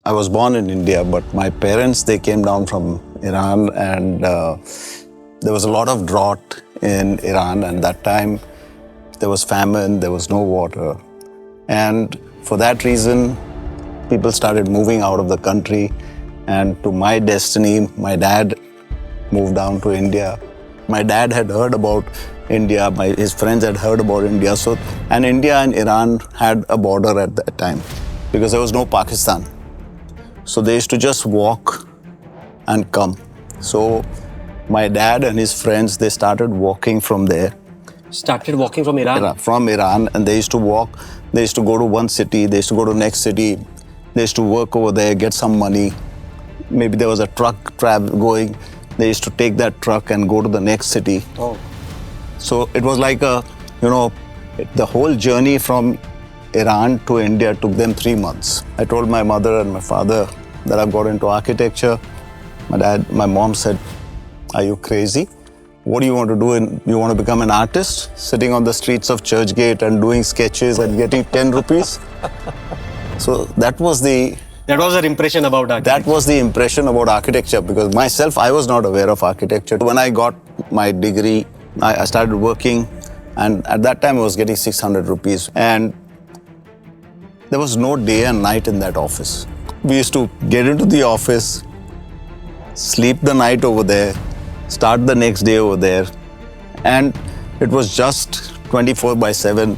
I was born in India, but my parents, they came down from Iran, and there was a lot of drought in Iran, and that time there was famine, there was no water. And for that reason, people started moving out of the country. And to my destiny, my dad moved down to India. My dad had heard about India, his friends had heard about India. And India and Iran had a border at that time because there was no Pakistan. So they used to just walk and come. So my dad and his friends, they started walking from there. Started walking from Iran? From Iran, and they used to walk. They used to go to one city, they used to go to next city. They used to work over there, get some money. Maybe there was a truck going. They used to take that truck and go to the next city. Oh. So it was like the whole journey from Iran to India took them 3 months. I told my mother and my father that I've got into architecture. My mom said, "Are you crazy? What do you want to do? You want to become an artist? Sitting on the streets of Churchgate and doing sketches and getting 10 rupees? So that was her impression about architecture. That was the impression about architecture, because myself, I was not aware of architecture. When I got my degree, I started working, and at that time I was getting 600 rupees. And there was no day and night in that office. We used to get into the office, sleep the night over there, start the next day over there, and it was just 24/7.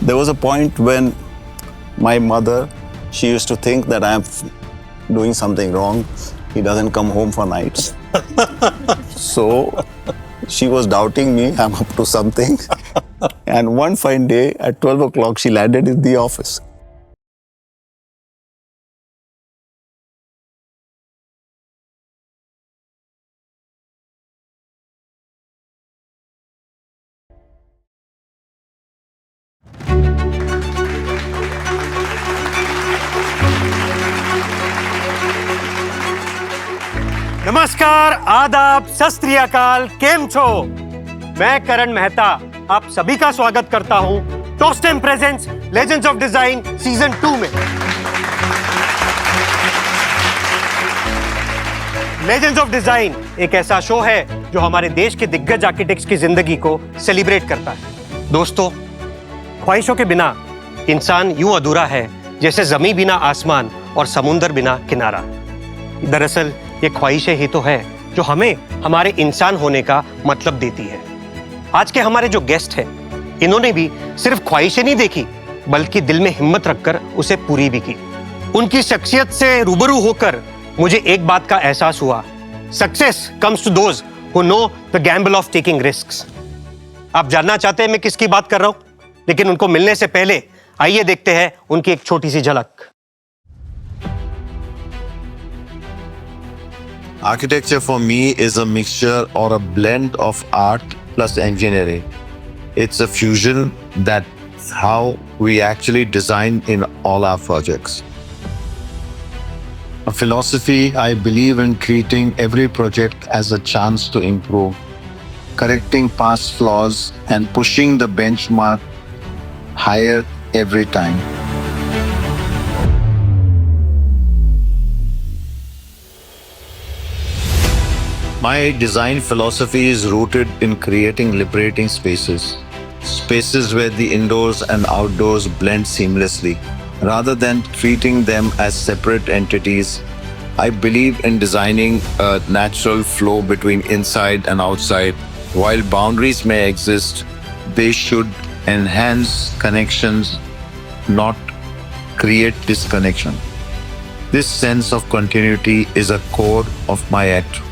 There was a point when my mother, she used to think that I'm doing something wrong. He doesn't come home for nights. So she was doubting me, I'm up to something. And one fine day at 12 o'clock, she landed in the office. नमस्कार, आदाब, सत श्री अकाल, केम छो? मैं करण मेहता आप सभी का स्वागत करता हूं Tostem presents legends of design season 2 में। लेजेंड्स ऑफ डिजाइन एक ऐसा शो है जो हमारे देश के दिग्गज आर्किटेक्ट्स की जिंदगी को सेलिब्रेट करता है। दोस्तों, ख्वाहिशों के बिना इंसान यूं अधूरा है जैसे जमीन बिना आसमान और समुंदर बिना किनारा। दरअसल ये ख्वाहिशें ही तो है जो हमें हमारे इंसान होने का मतलब देती है। आज के हमारे जो गेस्ट हैं, इन्होंने भी सिर्फ ख्वाहिशें नहीं देखी, बल्कि दिल में हिम्मत रखकर उसे पूरी भी की। उनकी शख्सियत से रूबरू होकर मुझे एक बात का एहसास हुआ, success comes to those who know the gamble of taking risks. आप जानना चाहते हैं मैं किसकी बात कर रहा हूं, लेकिन उनको मिलने से पहले आइए देखते हैं उनकी एक छोटी सी झलक। Architecture for me is a mixture or a blend of art plus engineering. It's a fusion that's how we actually design in all our projects. A philosophy, I believe in treating every project as a chance to improve, correcting past flaws and pushing the benchmark higher every time. My design philosophy is rooted in creating liberating spaces. Spaces where the indoors and outdoors blend seamlessly. Rather than treating them as separate entities, I believe in designing a natural flow between inside and outside. While boundaries may exist, they should enhance connections, not create disconnection. This sense of continuity is a core of my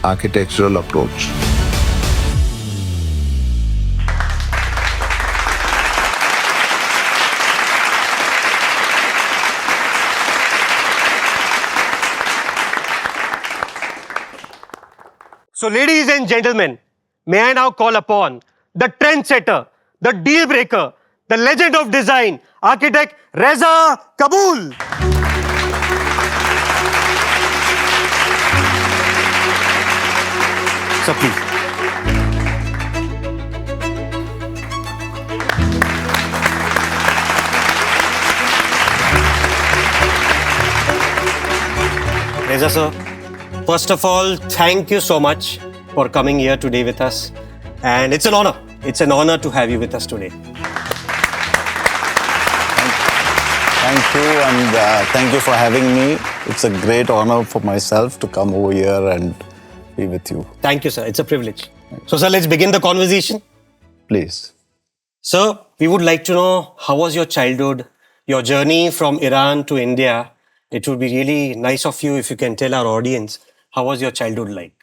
architectural approach. So, ladies and gentlemen, may I now call upon the trendsetter, the deal breaker, the legend of design, architect Reza Kabul. So please. Reza sir, first of all, thank you so much for coming here today with us. And it's an honor. It's an honor to have you with us today. Thank you, and thank you for having me. It's a great honor for myself to come over here and be with you. Thank you, sir. It's a privilege. So, sir, let's begin the conversation. Please. Sir, we would like to know how was your childhood, your journey from Iran to India. It would be really nice of you if you can tell our audience, how was your childhood like?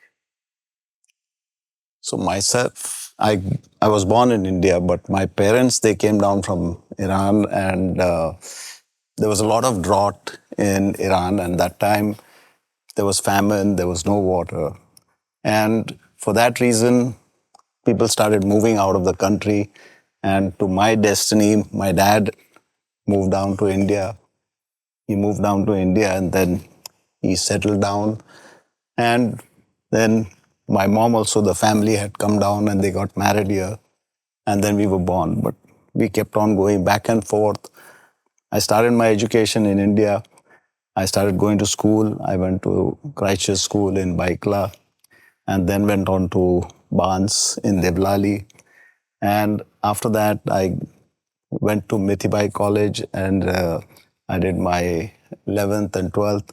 So myself, I was born in India, but my parents, they came down from Iran, and there was a lot of drought in Iran, and that time there was famine, there was no water. And for that reason, people started moving out of the country, and to my destiny, my dad moved down to India. He moved down to India, and then he settled down. And then my mom also, the family had come down and they got married here. And then we were born. But we kept on going back and forth. I started my education in India. I started going to school. I went to Christchurch School in Baikla, and then went on to Barnes in Devlali. And after that, I went to Mithibai College, and I did my 11th and 12th.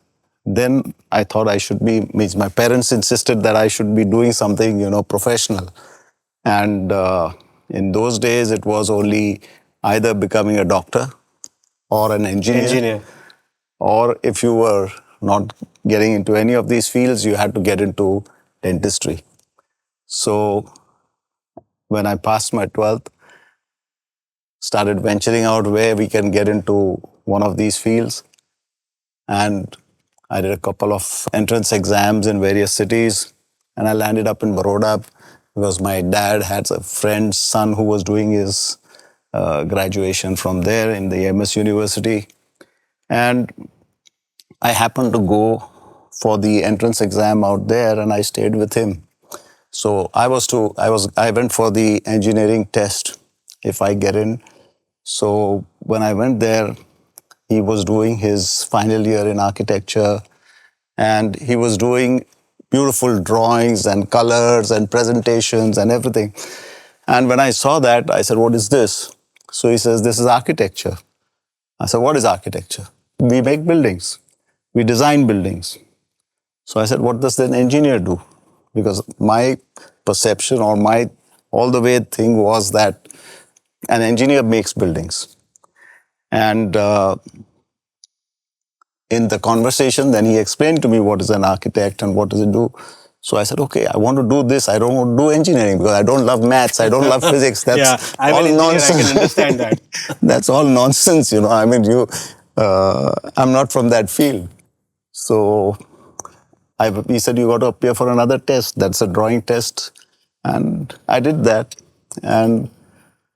Then I thought I should be, my parents insisted that I should be doing something, professional. And in those days, it was only either becoming a doctor or an engineer. Or if you were not getting into any of these fields, you had to get into dentistry. So when I passed my 12th, started venturing out where we can get into one of these fields. And I did a couple of entrance exams in various cities, and I landed up in Baroda because my dad had a friend's son who was doing his graduation from there in the MS University. And I happened to go for the entrance exam out there, and I stayed with him. So I went for the engineering test if I get in. So when I went there, he was doing his final year in architecture, and he was doing beautiful drawings and colors and presentations and everything. And when I saw that, I said, "What is this?" So he says, "This is architecture." I said, "What is architecture?" "We make buildings. We design buildings." So I said, "What does an engineer do?" Because my perception or my all the way thing was that an engineer makes buildings. And in the conversation, then he explained to me what is an architect and what does it do. So I said, okay, I want to do this. I don't want to do engineering because I don't love maths. I don't love physics. That's I'm all an engineer, nonsense. I can understand that. That's all nonsense, I mean, I'm not from that field. So he said, you got to appear for another test. That's a drawing test. And I did that. And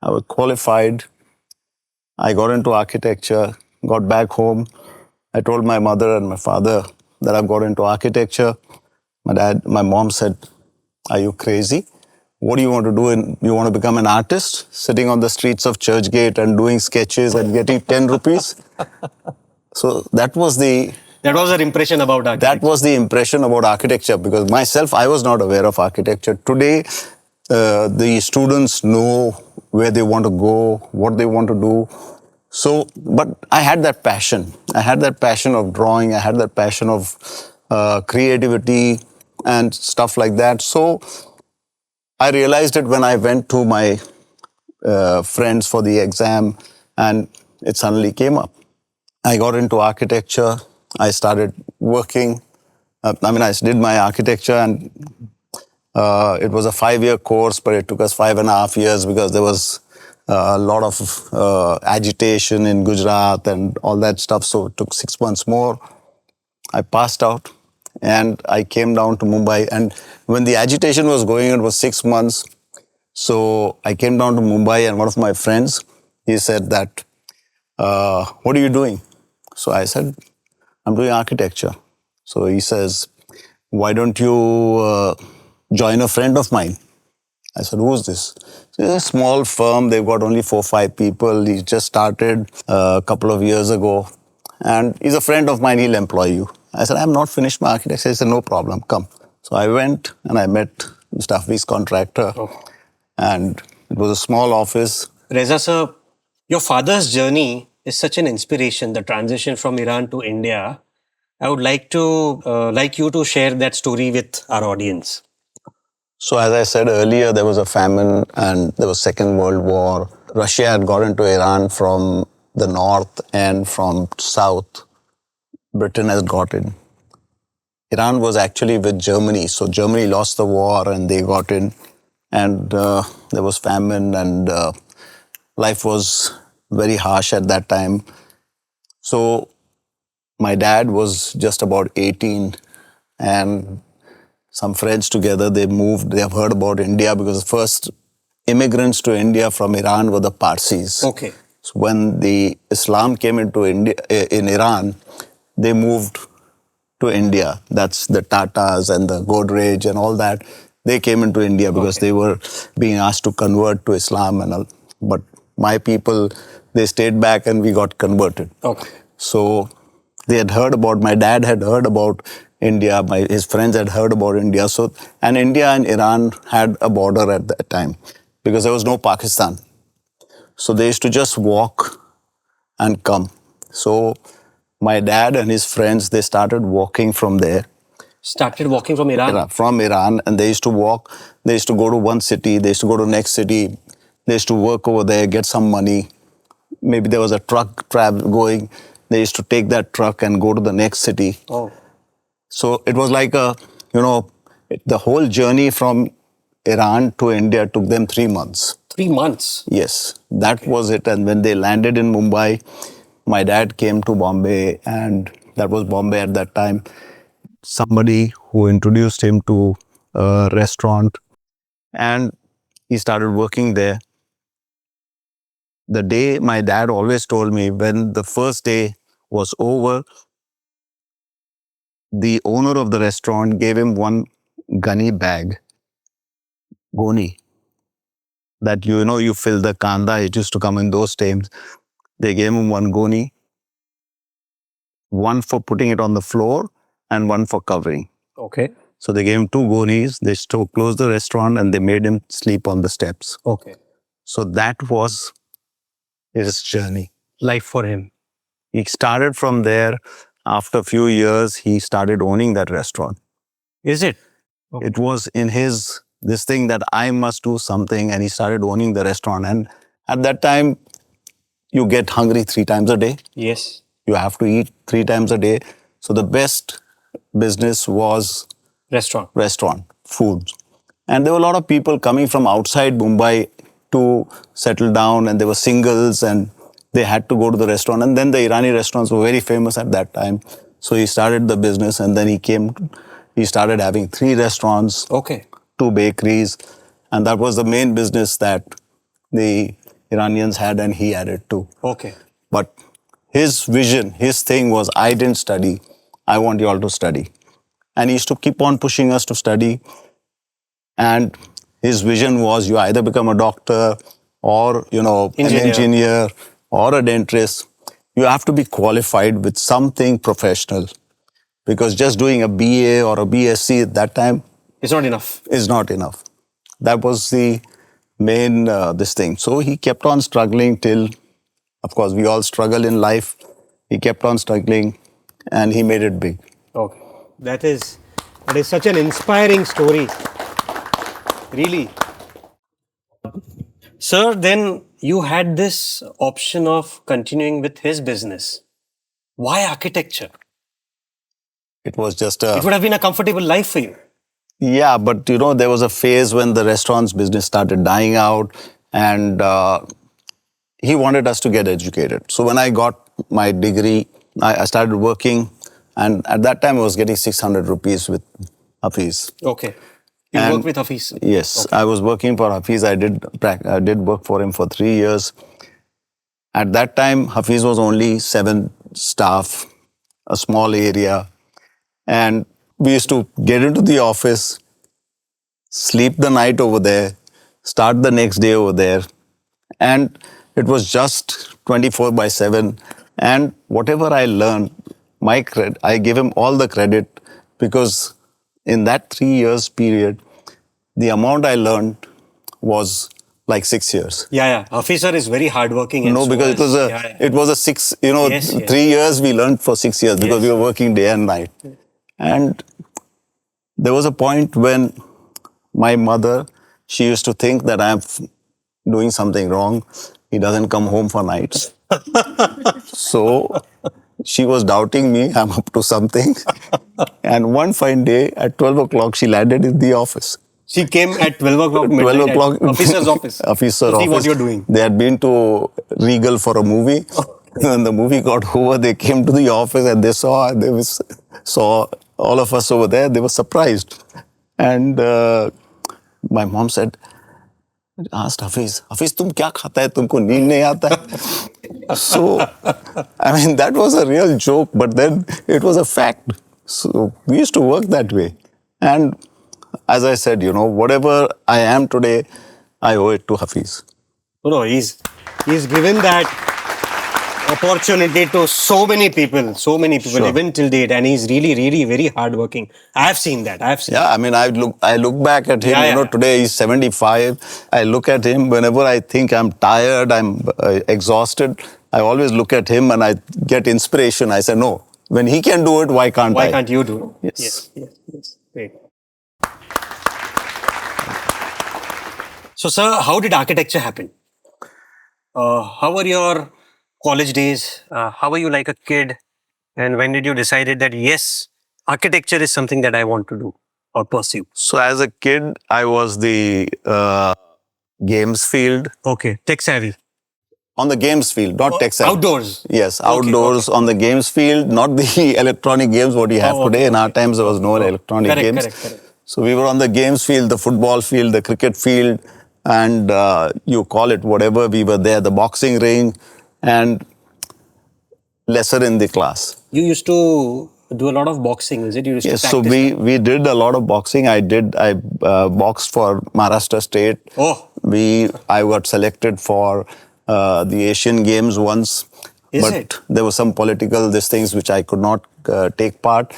I was qualified. I got into architecture, got back home. I told my mother and my father that I've got into architecture. My mom said, "Are you crazy? What do you want to do? You want to become an artist, sitting on the streets of Churchgate and doing sketches and getting 10 rupees? So that was the impression about architecture. That was the impression about architecture, because myself, I was not aware of architecture. Today, the students know where they want to go, what they want to do. So, but I had that passion. I had that passion of drawing. I had that passion of creativity and stuff like that. So I realized it when I went to my friends for the exam, and it suddenly came up. I got into architecture. I started working. I did my architecture, and it was a 5-year course, but it took us 5.5 years because there was a lot of agitation in Gujarat and all that stuff. So it took 6 months more. I passed out and I came down to Mumbai. And when the agitation was going, it was 6 months. So I came down to Mumbai, and one of my friends, he said that, what are you doing? So I said, I'm doing architecture. So he says, why don't you join a friend of mine? I said, who's this? So it's a small firm. They've got only 4 or 5 people. He just started a couple of years ago. And he's a friend of mine. He'll employ you. I said, I'm not finished my architecture. He said, no problem, come. So I went and I met Mr. Hafeez, contractor. And it was a small office. Reza sir, your father's journey is such an inspiration, the transition from Iran to India. I would like you to share that story with our audience. So as I said earlier, there was a famine and there was Second World War. Russia had got into Iran from the north and from south. Britain has got in. Iran was actually with Germany. So Germany lost the war and they got in. And there was famine and life was very harsh at that time. So my dad was just about 18 and some friends together, they moved. They have heard about India because the first immigrants to India from Iran were the Parsis. Okay. So when the Islam came into India, in Iran, they moved to India. That's the Tatas and the Godrej and all that. They came into India because they were being asked to convert to Islam and all. But my people, they stayed back and we got converted. Okay. So they had heard about, my dad had heard about India, his friends had heard about India. So, and India and Iran had a border at that time because there was no Pakistan. So they used to just walk and come. So my dad and his friends, they started walking from there. Started walking from Iran? From Iran, and they used to walk. They used to go to one city, they used to go to next city. They used to work over there, get some money. Maybe there was a truck going. They used to take that truck and go to the next city. Oh. So it was like the whole journey from Iran to India took them 3 months. 3 months? Yes, that was it. And when they landed in Mumbai, my dad came to Bombay, and that was Bombay at that time. Somebody who introduced him to a restaurant, and he started working there. The day, my dad always told me, when the first day was over, the owner of the restaurant gave him one gunny bag, goni, that you fill the kanda. It used to come in those times. They gave him one goni, one for putting it on the floor and one for covering. Okay. So they gave him 2 gonis. They closed the restaurant and they made him sleep on the steps. Okay. So that was his journey. Life for him. He started from there. After a few years, he started owning that restaurant. Is it? Okay. It was in this thing that I must do something, and he started owning the restaurant. And at that time, you get hungry 3 times a day. Yes. You have to eat 3 times a day. So the best business was restaurant, food. And there were a lot of people coming from outside Mumbai to settle down, and they were singles and they had to go to the restaurant. And then the Irani restaurants were very famous at that time. So he started the business, and then he started having 3 restaurants, 2 bakeries. And that was the main business that the Iranians had, and he had it too. Okay. But his vision, his thing was, I didn't study. I want you all to study. And he used to keep on pushing us to study. And his vision was, you either become a doctor or, an engineer or a dentist. You have to be qualified with something professional. Because just doing a BA or a BSc at that time is not enough. Is not enough. That was the main this thing. So he kept on struggling till, of course, we all struggle in life. He kept on struggling and he made it big. Okay. That is such an inspiring story. Really. Sir, then you had this option of continuing with his business. Why architecture? It was just It would have been a comfortable life for you. Yeah, but there was a phase when the restaurants business started dying out, and he wanted us to get educated. So when I got my degree, I started working, and at that time I was getting 600 rupees with Hafeez. Okay. You worked with Hafeez? Yes, okay. I was working for Hafeez. I did work for him for 3 years. At that time, Hafeez was only 7 staff, a small area. And we used to get into the office, sleep the night over there, start the next day over there. And it was just 24/7. And whatever I learned, I give him all the credit because in that 3 years period, the amount I learned was like 6 years. Yeah. Hafeez is very hardworking. And No, so because it was a Yes. 3 years we learned for 6 years because we were working day and night. And there was a point when my mother, she used to think that I'm doing something wrong. He doesn't come home for nights. So she was doubting me, I'm up to something. And one fine day at 12 o'clock, she landed in the office. She came at 12 o'clock 12 o'clock. Officer's office. Officer to see office. what you're doing. They had been to Regal for a movie. When the movie got over, they came to the office and they saw all of us over there. They were surprised. And my mom asked Hafeez, tum kya khata hai? Tumko neend nahi aata hai? So, I mean, that was a real joke, but then it was a fact. So, we used to work that way. And as I said, whatever I am today, I owe it to Hafeez. No, he's given that opportunity to so many people, Sure. even till date, and he's really, really very hardworking. I have seen that. Yeah, I mean, I look back at him, today he's 75. I look at him whenever I think I'm tired, I'm exhausted. I always look at him and I get inspiration. I say, no, when he can do it, why can't I? Why can't you do it? Yes. Great. So, sir, how did architecture happen? How were your college days? How were you like a kid? And when did you decide that, yes, architecture is something that I want to do or pursue? So as a kid, I was the games field. Okay, tech savvy. On the games field, not tech savvy. Outdoors? Yes, outdoors on the games field, not the electronic games what you have today. In our times, there was no electronic games. Correct. So we were on the games field, the football field, the cricket field, and you call it whatever. We were there, the boxing ring, and lesser in the class. You used to do a lot of boxing, is it? You used Yes, to so practice we did a lot of boxing. I boxed for Maharashtra State. Oh. I got selected for the Asian Games once. But there were some political things which I could not take part.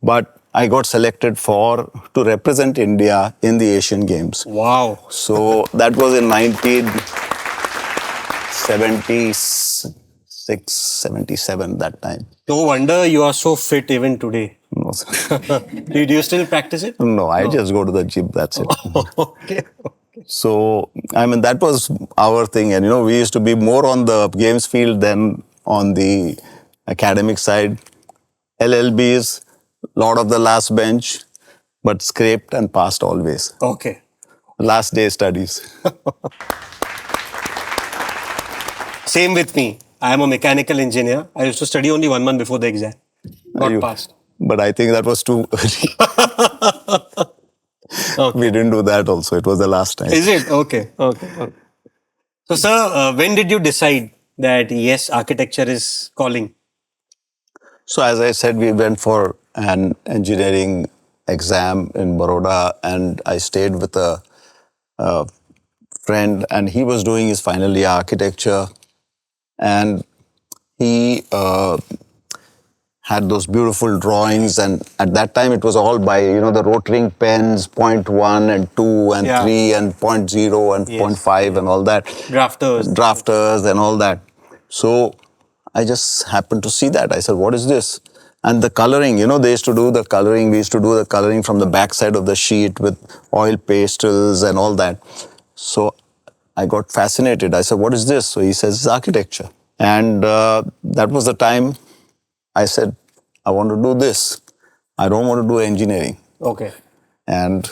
But I got selected to represent India in the Asian Games. Wow. So that was in 1976, 77 that time. No wonder you are so fit even today. No, Do you still practice it? no, I just go to the gym, that's it. Okay. So, I mean, that was our thing. And, we used to be more on the games field than on the academic side. LLBs, lot of the last bench, but scraped and passed always. Okay. Last day studies. Same with me. I am a mechanical engineer. I used to study only 1 month before the exam. Got passed. But I think that was too early. Okay. We didn't do that also. It was the last time. Is it? Okay. So, sir, when did you decide that, yes, architecture is calling? So, as I said, we went for an engineering exam in Baroda, and I stayed with a friend, and he was doing his final year architecture, and he had those beautiful drawings, and at that time it was all by, the rotring pens, 0.1 and 2 and 3 and 0.0 and 0.5 and all that. Drafters and all that. So I just happened to see that. I said, what is this? And the coloring, they used to do the coloring. We used to do the coloring from the back side of the sheet with oil pastels and all that. So I got fascinated. I said, what is this? So he says, it's architecture. And that was the time I said, I want to do this. I don't want to do engineering. Okay. And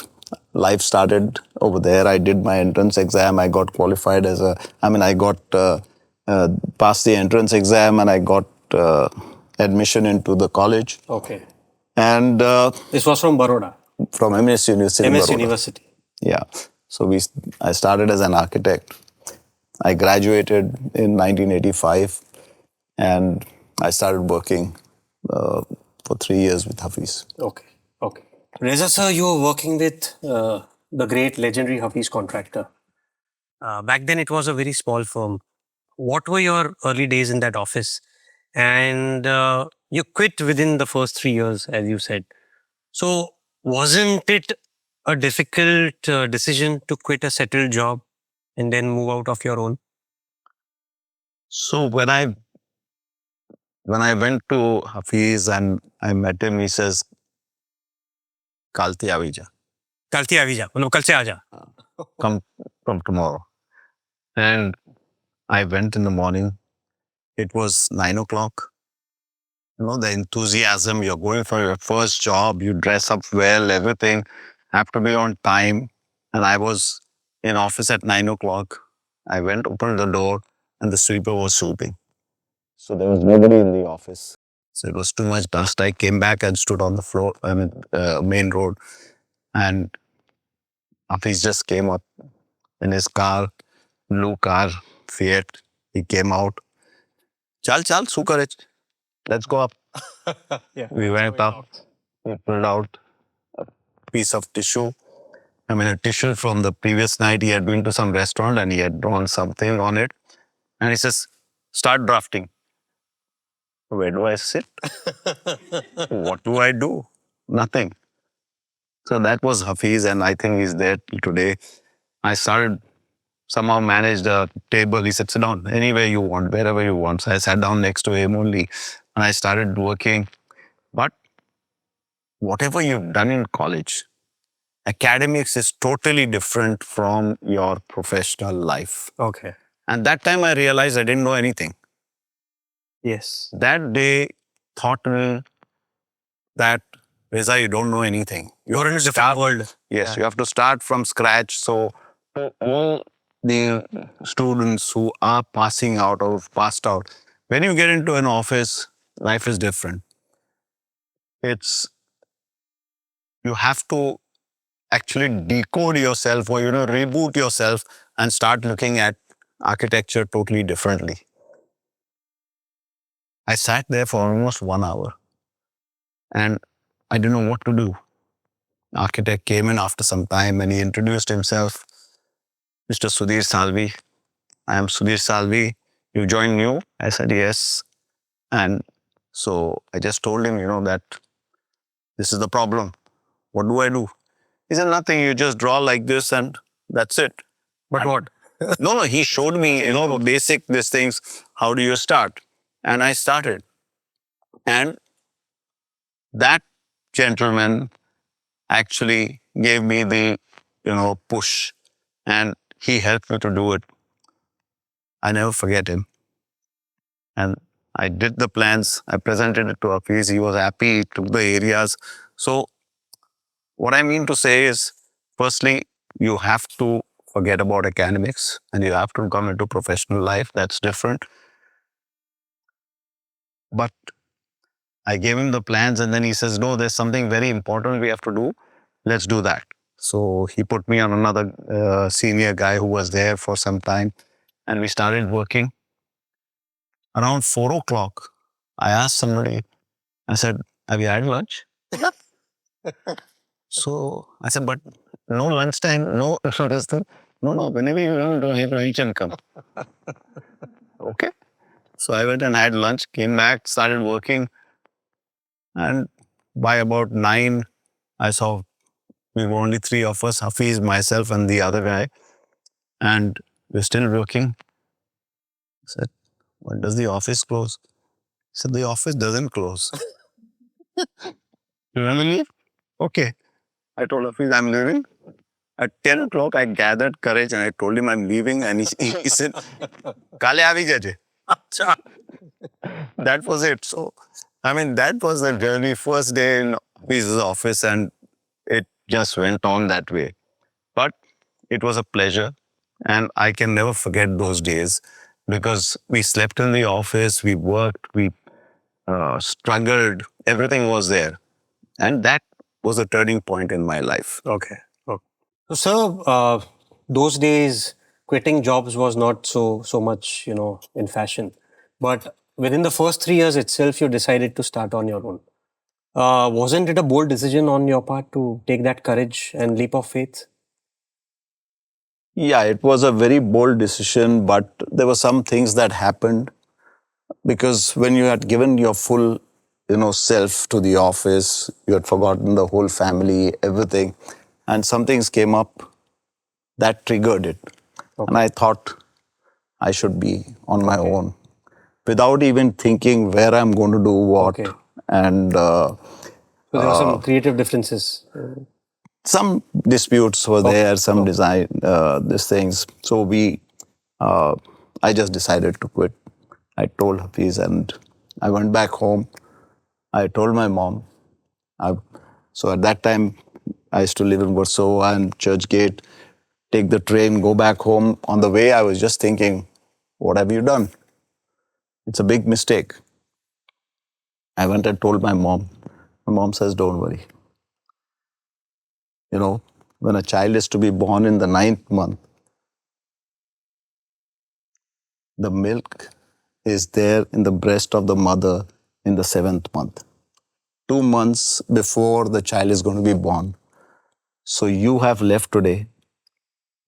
life started over there. I did my entrance exam. I got qualified passed the entrance exam, and I got admission into the college. Okay. And this was from Baroda? From MS University. MS University. Yeah. So I started as an architect. I graduated in 1985, and I started working for 3 years with Hafeez. Okay. Reza sir, you were working with the great legendary Hafeez contractor. Back then it was a very small firm. What were your early days in that office? and you quit within the first 3 years, as you said. So, wasn't it a difficult decision to quit a settled job and then move out of your own? So when I went to Hafeez and I met him, he says, "Kalti avija, कल से आ भी जा, मतलब कल से आ जा. come from tomorrow." And I went in the morning. It was 9 o'clock. You know, the enthusiasm, you're going for your first job, you dress up well, everything, have to be on time. And I was in office at 9 o'clock. I went, opened the door, and the sweeper was sweeping. So there was nobody in the office. So it was too much dust. I came back and stood on the floor, main road. And Hafiz just came up in his car, blue car, Fiat. He came out. Chal, chal, sukarech. Let's go up. Yeah. We went up. We pulled out a piece of tissue. I mean, a tissue from the previous night. He had been to some restaurant and he had drawn something on it. And he says, start drafting. Where do I sit? What do I do? Nothing. So that was Hafiz, and I think he's there till today. I started, somehow managed a table. He said, sit down anywhere you want, wherever you want. So I sat down next to him only and I started working. But whatever you've done in college, academics is totally different from your professional life. Okay. And that time I realized I didn't know anything. Yes. That day taught me that, Reza, you don't know anything. You're in a different world. Yes, you have to start from scratch. So to all the students who are passing out or passed out, when you get into an office, life is different. It's, you have to actually decode yourself or, reboot yourself and start looking at architecture totally differently. I sat there for almost 1 hour and I didn't know what to do. Architect came in after some time and he introduced himself. Mr. Sudhir Salvi. I am Sudhir Salvi. You joined new? I said, yes. And so I just told him, that this is the problem. What do I do? He said, nothing. You just draw like this and that's it. But what? No, he showed me, basic these things. How do you start? And I started. And that gentleman actually gave me the, push. And he helped me to do it. I never forget him. And I did the plans. I presented it to Hafeez. He was happy. He took the areas. So what I mean to say is, firstly, you have to forget about academics and you have to come into professional life. That's different. But I gave him the plans and then he says, no, there's something very important we have to do. Let's do that. So he put me on another senior guy who was there for some time and we started working. Around 4 o'clock, I asked somebody, I said, have you had lunch? So I said, but no lunchtime, no, no, whenever you want to have lunch and come. Okay. So I went and had lunch, came back, started working. And by about 9, I saw we were only 3 of us, Hafeez, myself, and the other guy. And we're still working. I said, when does the office close? He said, the office doesn't close. You want to leave? Okay. I told Hafeez, I'm leaving. At 10 o'clock, I gathered courage and I told him I'm leaving. And he said, Kale avi jaje. That was it. So, I mean, that was the journey. First day in Hafeez's office and it just went on that way. But it was a pleasure. And I can never forget those days because we slept in the office, we worked, we struggled, everything was there. And that was a turning point in my life. Okay. So, sir, those days, quitting jobs was not so much, in fashion. But within the first 3 years itself, you decided to start on your own. Wasn't it a bold decision on your part to take that courage and leap of faith? Yeah, it was a very bold decision, but there were some things that happened Because when you had given your full, self to the office, you had forgotten the whole family, everything, and some things came up that triggered it. And I thought I should be on my own without even thinking where I'm going to do what. Okay. And So there were some creative differences. some disputes were there, some design, these things. So I just decided to quit. I told Hafeez and I went back home. I told my mom. So at that time, I used to live in Warsaw and Churchgate, take the train, go back home. On the way, I was just thinking, what have you done? It's a big mistake. I went and told my mom. My mom says, don't worry. When a child is to be born in the 9th month, the milk is there in the breast of the mother in the 7th month. 2 months before the child is going to be born. So you have left today.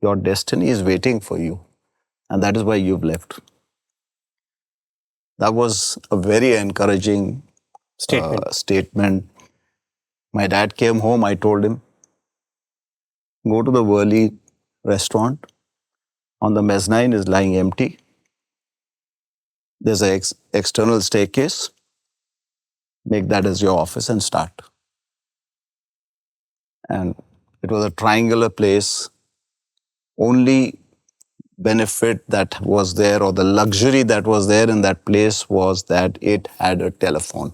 Your destiny is waiting for you. And that is why you've left. That was a very encouraging statement. My dad came home. I told him, go to the Worli restaurant. On the mezzanine is lying empty. There's an external staircase. Make that as your office and start. And it was a triangular place. Only benefit that was there, or the luxury that was there in that place, was that it had a telephone.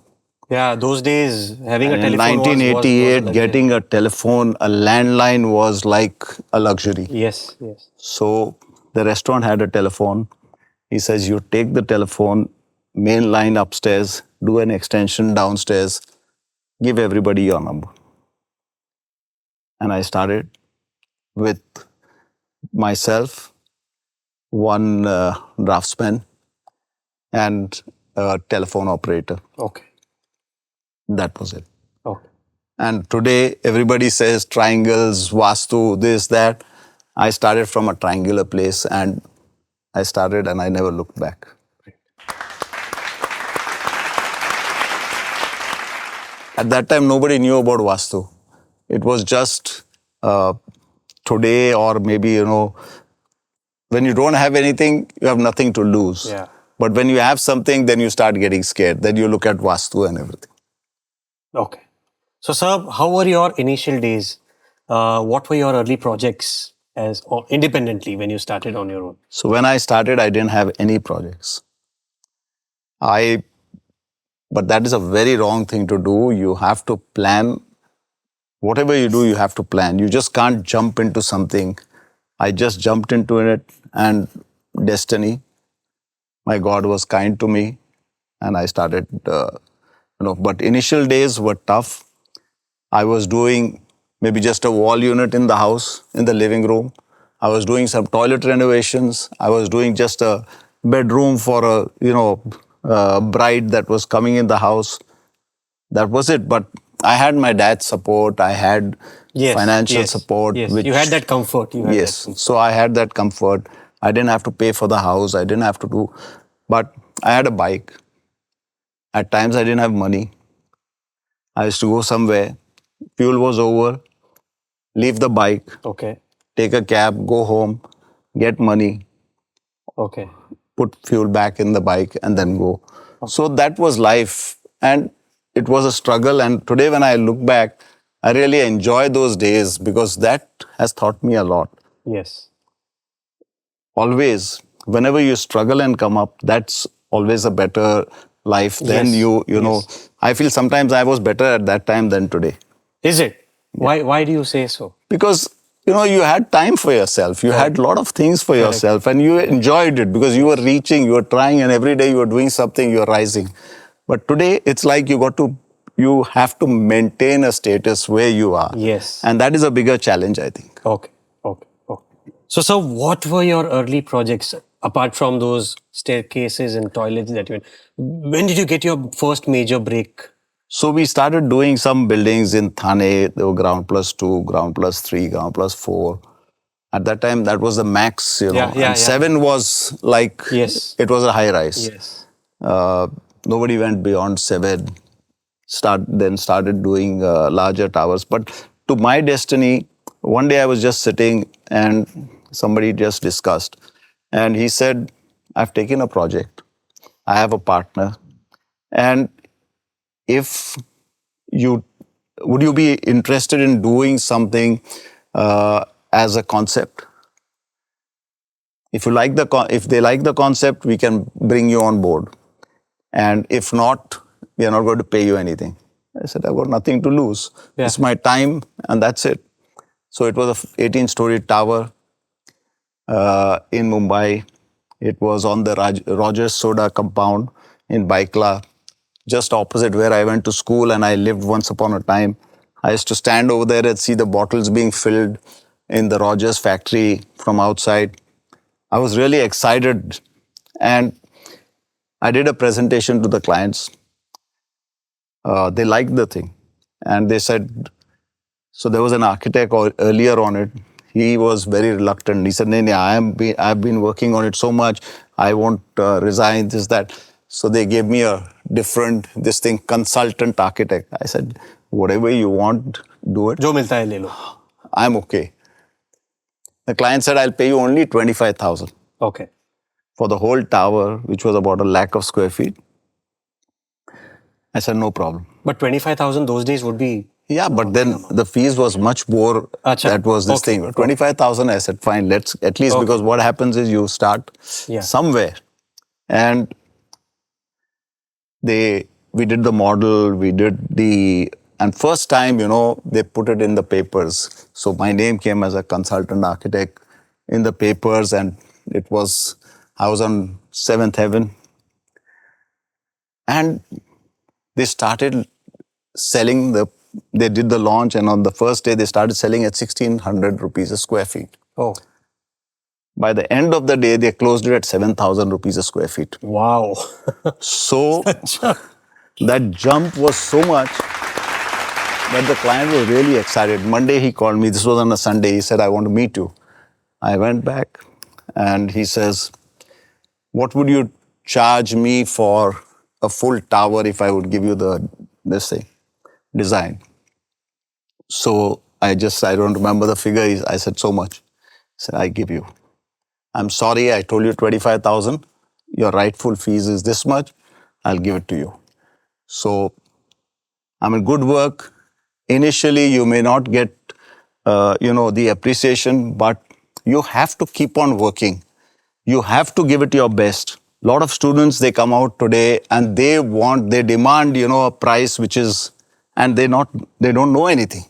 Yeah, those days having And a in telephone 1988, was getting a telephone, a landline was like a luxury. Yes, yes. So the restaurant had a telephone. He says, you take the telephone, main line upstairs, do an extension downstairs, give everybody your number. And I started with myself, one draftsman, and a telephone operator. Okay. That was it. Okay. And today, everybody says triangles, Vastu, this, that. I started from a triangular place, and I started and I never looked back. At that time, nobody knew about Vastu. It was just today, or maybe, when you don't have anything, you have nothing to lose. Yeah. But when you have something, then you start getting scared. Then you look at Vastu and everything. Okay. So, sir, how were your initial days? What were your early projects or independently when you started on your own? So when I started, I didn't have any projects. But that is a very wrong thing to do. You have to plan. Whatever you do, you have to plan. You just can't jump into something. I just jumped into it, and destiny, my God was kind to me, and I started, but initial days were tough. I was doing maybe just a wall unit in the house, in the living room. I was doing some toilet renovations. I was doing just a bedroom for a bride that was coming in the house. That was it. But I had my dad's support. I had financial support. Yes, you had that comfort. So I had that comfort. I didn't have to pay for the house. I didn't have to do. But I had a bike. At times I didn't have money. I used to go somewhere. Fuel was over. Leave the bike. Okay. Take a cab, go home, get money. Okay. Put fuel back in the bike and then go. Okay. So that was life. And it was a struggle. And today when I look back, I really enjoy those days because that has taught me a lot. Yes. Always, whenever you struggle and come up, that's always a better life than you know. I feel sometimes I was better at that time than today. Is it? Yeah. Why do you say so? Because, you had time for yourself. You had a lot of things for yourself and you enjoyed it because you were reaching, you were trying, and every day you were doing something, you were rising. But today, it's like you have to maintain a status where you are. Yes. And that is a bigger challenge, I think. Okay. So, sir, what were your early projects apart from those staircases and toilets that you had? When did you get your first major break? So we started doing some buildings in Thane. There were ground plus 2, ground plus 3, ground plus 4. At that time, that was the max, and 7 was like, it was a high rise. Yes. Nobody went beyond 7. Started doing larger towers. But to my destiny, one day I was just sitting and somebody just discussed. And he said, I've taken a project. I have a partner. And if you would you be interested in doing something as a concept? If you like if they like the concept, we can bring you on board. And if not, we are not going to pay you anything. I said, I've got nothing to lose. Yeah. It's my time, and that's it. So it was a 18-story tower in Mumbai. It was on the Rogers Soda compound in Baikla, just opposite where I went to school and I lived once upon a time. I used to stand over there and see the bottles being filled in the Rogers factory from outside. I was really excited, and I did a presentation to the clients. They liked the thing, and they said, so there was an architect earlier on it. He was very reluctant. He said, "No, I've been working on it so much. I won't resign, this, that." So they gave me a different, consultant architect. I said, whatever you want, do it. जो मिलता है ले लो. I'm okay. The client said, I'll pay you only 25,000 Okay. for the whole tower, which was about 1 lakh of square feet. I said, no problem. But 25,000 those days would be... Yeah, but then the fees was much more. Achha. That was this Okay. thing. 25,000, I said, fine, let's at least, Okay. because what happens is you start somewhere. And we did the model, and first time, they put it in the papers. So my name came as a consultant architect in the papers, and I was on 7th heaven. And they started selling they did the launch, and on the first day, they started selling at 1,600 rupees a square feet. Oh. By the end of the day, they closed it at 7,000 rupees a square feet. Wow. So that jump was so much that the client was really excited. Monday, he called me. This was on a Sunday. He said, I want to meet you. I went back, and he says, what would you charge me for a full tower if I would give you this thing, design? So I don't remember the figure. I said, so much. He said, I give you. I'm sorry, I told you 25,000. Your rightful fees is this much. I'll give it to you. So, good work. Initially, you may not get, the appreciation, but you have to keep on working. You have to give it your best. A lot of students, they come out today and they demand, a price which is, and they don't know anything.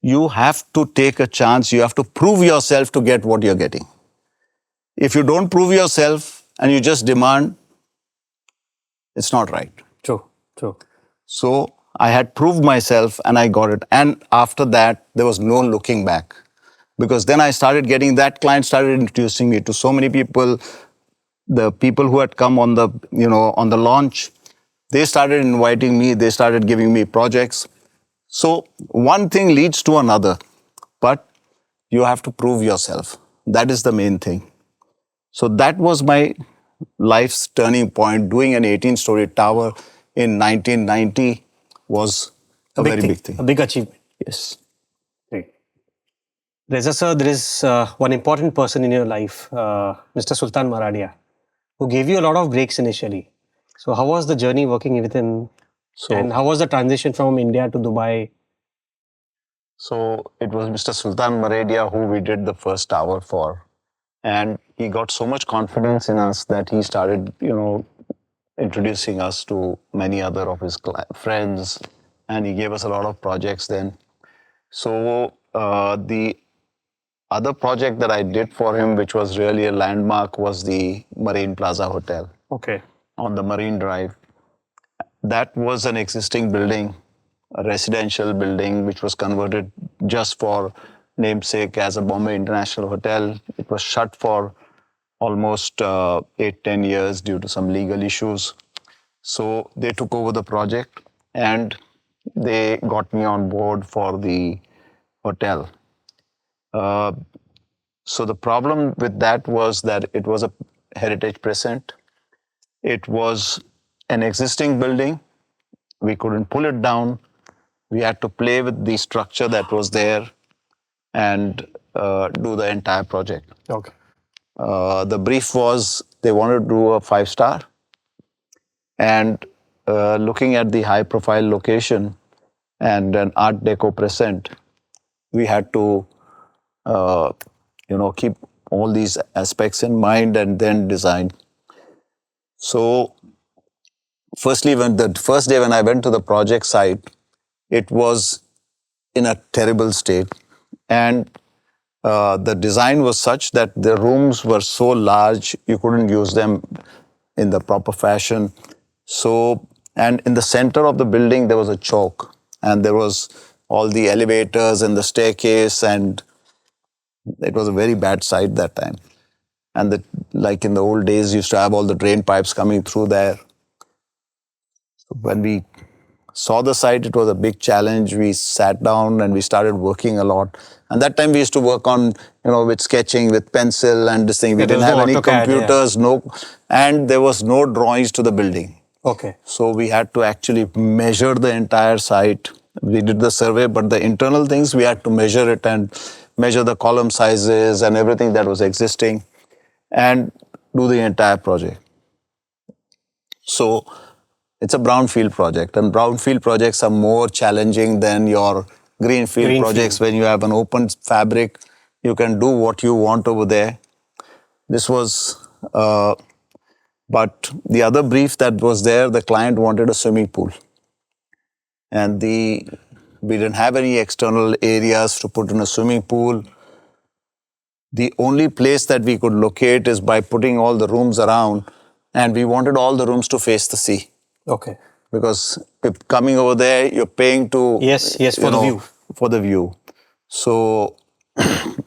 You have to take a chance. You have to prove yourself to get what you're getting. If you don't prove yourself and you just demand, it's not right. True. So I had proved myself and I got it. And after that, there was no looking back. Because then that client started introducing me to so many people. The people who had come on the launch, they started inviting me, they started giving me projects. So one thing leads to another, but you have to prove yourself. That is the main thing. So that was my life's turning point. Doing an 18-story tower in 1990 was a very big thing. A big achievement. Yes. Great. Reza sir, there is one important person in your life, Mr. Sultan Maradia, who gave you a lot of breaks initially. So how was the journey working with him? And how was the transition from India to Dubai? So it was Mr. Sultan Maradia who we did the first tower for. And he got so much confidence in us that he started, introducing us to many other of his friends. And he gave us a lot of projects then. So the other project that I did for him, which was really a landmark, was the Marine Plaza Hotel. Okay. On the Marine Drive. That was an existing building, a residential building, which was converted just for namesake as a Bombay International Hotel. It was shut for almost 8-10 years due to some legal issues. So they took over the project and they got me on board for the hotel. So the problem with that was that it was a heritage precinct. It was an existing building. We couldn't pull it down. We had to play with the structure that was there and do the entire project. Okay. The brief was they wanted to do a 5-star, and looking at the high profile location and an art deco present, we had to keep all these aspects in mind and then design. So firstly, when the first day when I went to the project site, it was in a terrible state, and the design was such that the rooms were so large you couldn't use them in the proper fashion. So, and in the center of the building there was a choke, and there was all the elevators and the staircase, and it was a very bad site that time. And like in the old days, used to have all the drain pipes coming through there. So when we saw the site, it was a big challenge. We sat down and we started working a lot. And that time we used to work on, with sketching, with pencil and this thing. We didn't have any computers, and there was no drawings to the building. Okay. So we had to actually measure the entire site. We did the survey, but the internal things, we had to measure it and measure the column sizes and everything that was existing and do the entire project. So it's a brownfield project, and brownfield projects are more challenging than your greenfield projects. When you have an open fabric, you can do what you want over there. This was, but the other brief that was there, the client wanted a swimming pool. And we didn't have any external areas to put in a swimming pool. The only place that we could locate is by putting all the rooms around, and we wanted all the rooms to face the sea. Okay. Because if coming over there, you're paying to... Yes, for the view. For the view. So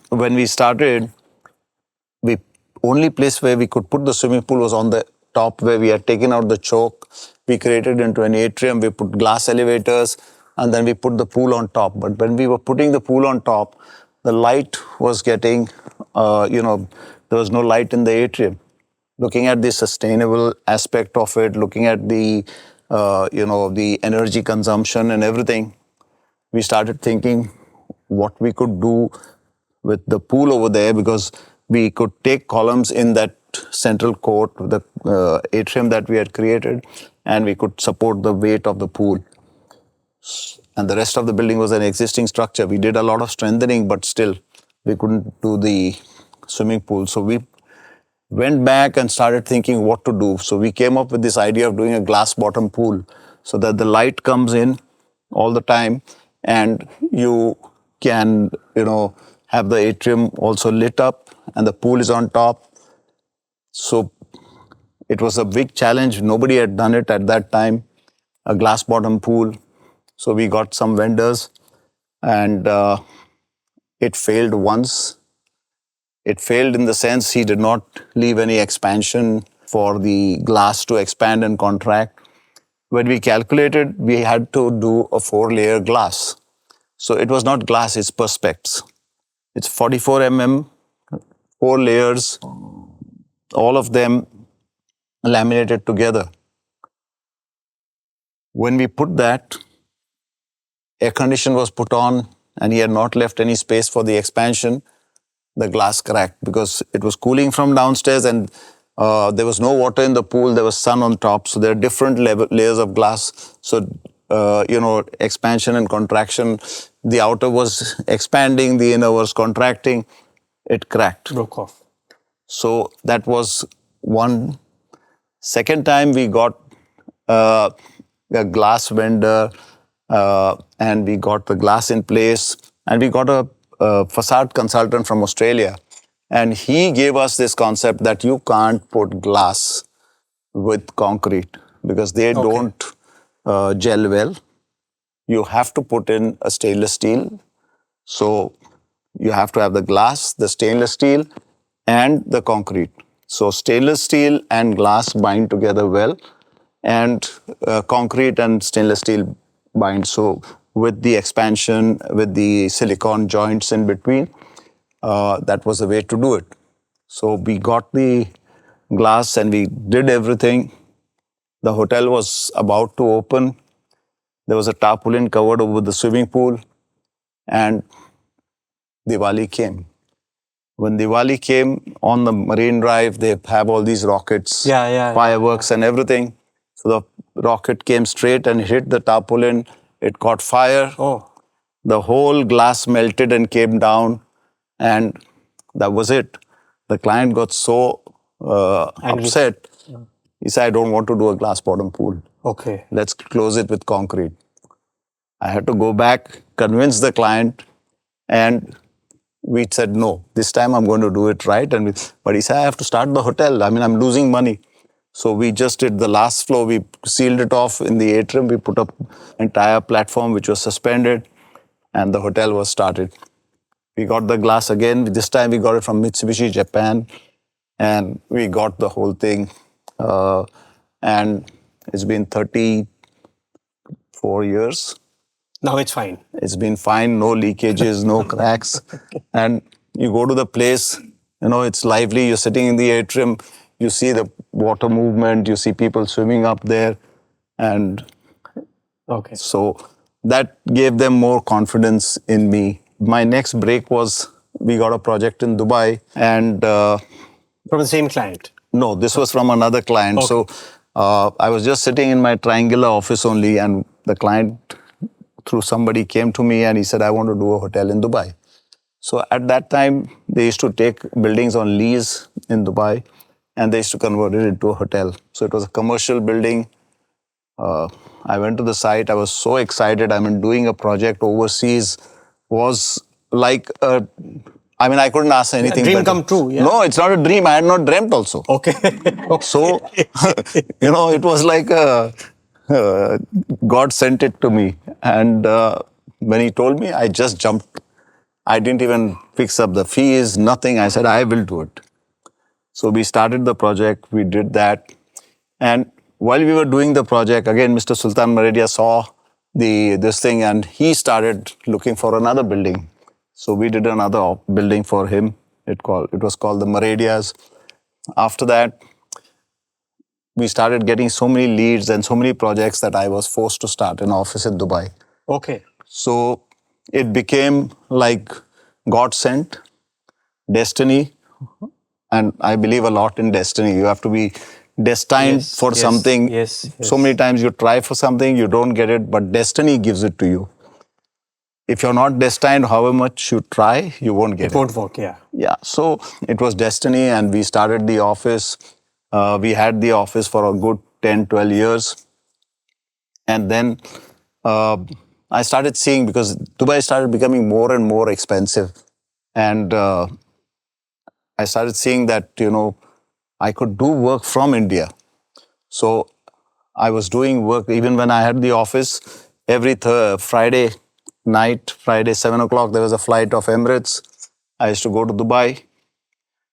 when we started, the only place where we could put the swimming pool was on the top, where we had taken out the choke. We created into an atrium, we put glass elevators, and then we put the pool on top. But when we were putting the pool on top, the light was getting, there was no light in the atrium. Looking at the sustainable aspect of it, looking at the, the energy consumption and everything, we started thinking what we could do with the pool over there, because we could take columns in that central court, the atrium that we had created, and we could support the weight of the pool. And the rest of the building was an existing structure. We did a lot of strengthening, but still we couldn't do the swimming pool. So we went back and started thinking what to do. So we came up with this idea of doing a glass bottom pool, so that the light comes in all the time and you can, have the atrium also lit up and the pool is on top. So it was a big challenge. Nobody had done it at that time, a glass bottom pool. So we got some vendors, and it failed once. It failed in the sense he did not leave any expansion for the glass to expand and contract. When we calculated, we had to do a 4-layer glass. So it was not glass, it's perspex. It's 44 mm, 4 layers, all of them laminated together. When we put that, air condition was put on, and he had not left any space for the expansion. The glass cracked because it was cooling from downstairs, and there was no water in the pool. There was sun on top. So there are different layers of glass. So, expansion and contraction. The outer was expanding, the inner was contracting. It cracked. Broke off. So that was one. Second time we got a glass vendor, and we got the glass in place, and we got a facade consultant from Australia, and he gave us this concept that you can't put glass with concrete because they don't gel well. You have to put in a stainless steel. So you have to have the glass, the stainless steel, and the concrete. So stainless steel and glass bind together well, and concrete and stainless steel bind. So with the expansion, with the silicone joints in between, that was the way to do it. So we got the glass and we did everything. The hotel was about to open. There was a tarpaulin covered over the swimming pool, and Diwali came. When Diwali came on the Marine Drive, they have all these rockets, fireworks, and everything. So the rocket came straight and hit the tarpaulin. It caught fire. Oh. The whole glass melted and came down, and that was it. The client got so upset. He said, I don't want to do a glass bottom pool. Okay. Let's close it with concrete. I had to go back, convince the client, and we said, no, this time I'm going to do it right. But he said, I have to start the hotel. I mean, I'm losing money. So we just did the last floor. We sealed it off in the atrium. We put up entire platform which was suspended, and the hotel was started. We got the glass again. This time we got it from Mitsubishi, Japan, and we got the whole thing. And it's been 34 years. Now it's fine. It's been fine, no leakages, no cracks. And you go to the place, it's lively. You're sitting in the atrium, you see the water movement, you see people swimming up there. And so that gave them more confidence in me. My next break was, we got a project in Dubai, and from the same client? No, this was from another client. So I was just sitting in my triangular office only, and the client, through somebody, came to me and he said, I want to do a hotel in Dubai. So at that time, they used to take buildings on lease in Dubai, and they used to convert it into a hotel. So it was a commercial building. I went to the site. I was so excited. I mean, doing a project overseas was like I couldn't ask anything. A dream better. come true. Yeah. No, it's not a dream. I had not dreamt also. Okay. So, it was like God sent it to me. And when he told me, I just jumped. I didn't even fix up the fees, nothing. I said, I will do it. So we started the project. We did that. And while we were doing the project, again, Mr. Sultan Maradia saw this thing, and he started looking for another building. So we did another building for him. It was called the Maradias. After that, we started getting so many leads and so many projects that I was forced to start an office in Dubai. Okay. So it became like God sent, destiny, and I believe a lot in destiny. You have to be destined for something. Yes. So many times you try for something, you don't get it, but destiny gives it to you. If you're not destined, however much you try, you won't get it. It won't work, yeah. Yeah, so it was destiny, and we started the office. We had the office for a good 10, 12 years. And then I started seeing, because Dubai started becoming more and more expensive. And I started seeing that, I could do work from India. So I was doing work even when I had the office. Every Friday night, Friday 7 o'clock, there was a flight of Emirates. I used to go to Dubai.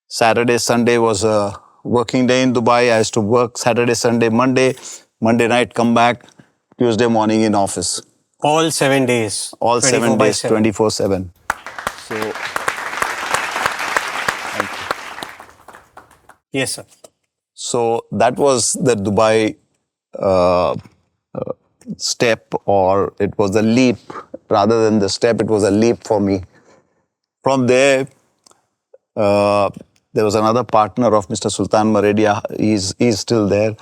Saturday, Sunday was a working day in Dubai. I used to work Saturday, Sunday, Monday night, come back, Tuesday morning in office. All 7 days? All 7 days, 24/7. So, yes, sir. So that was the Dubai step, or it was a leap. Rather than the step, it was a leap for me. From there, there was another partner of Mr. Sultan Maradia. He's still there.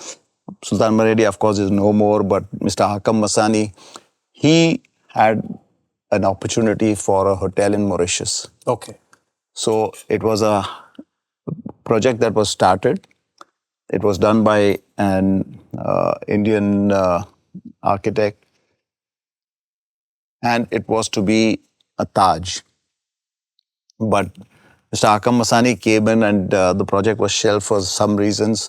Sultan Maradia, of course, is no more, but Mr. Hakam Masani, he had an opportunity for a hotel in Mauritius. Okay. So it was a project that was started. It was done by an Indian architect, and it was to be a Taj. But Mr. Hakam Masani came in, and the project was shelved for some reasons.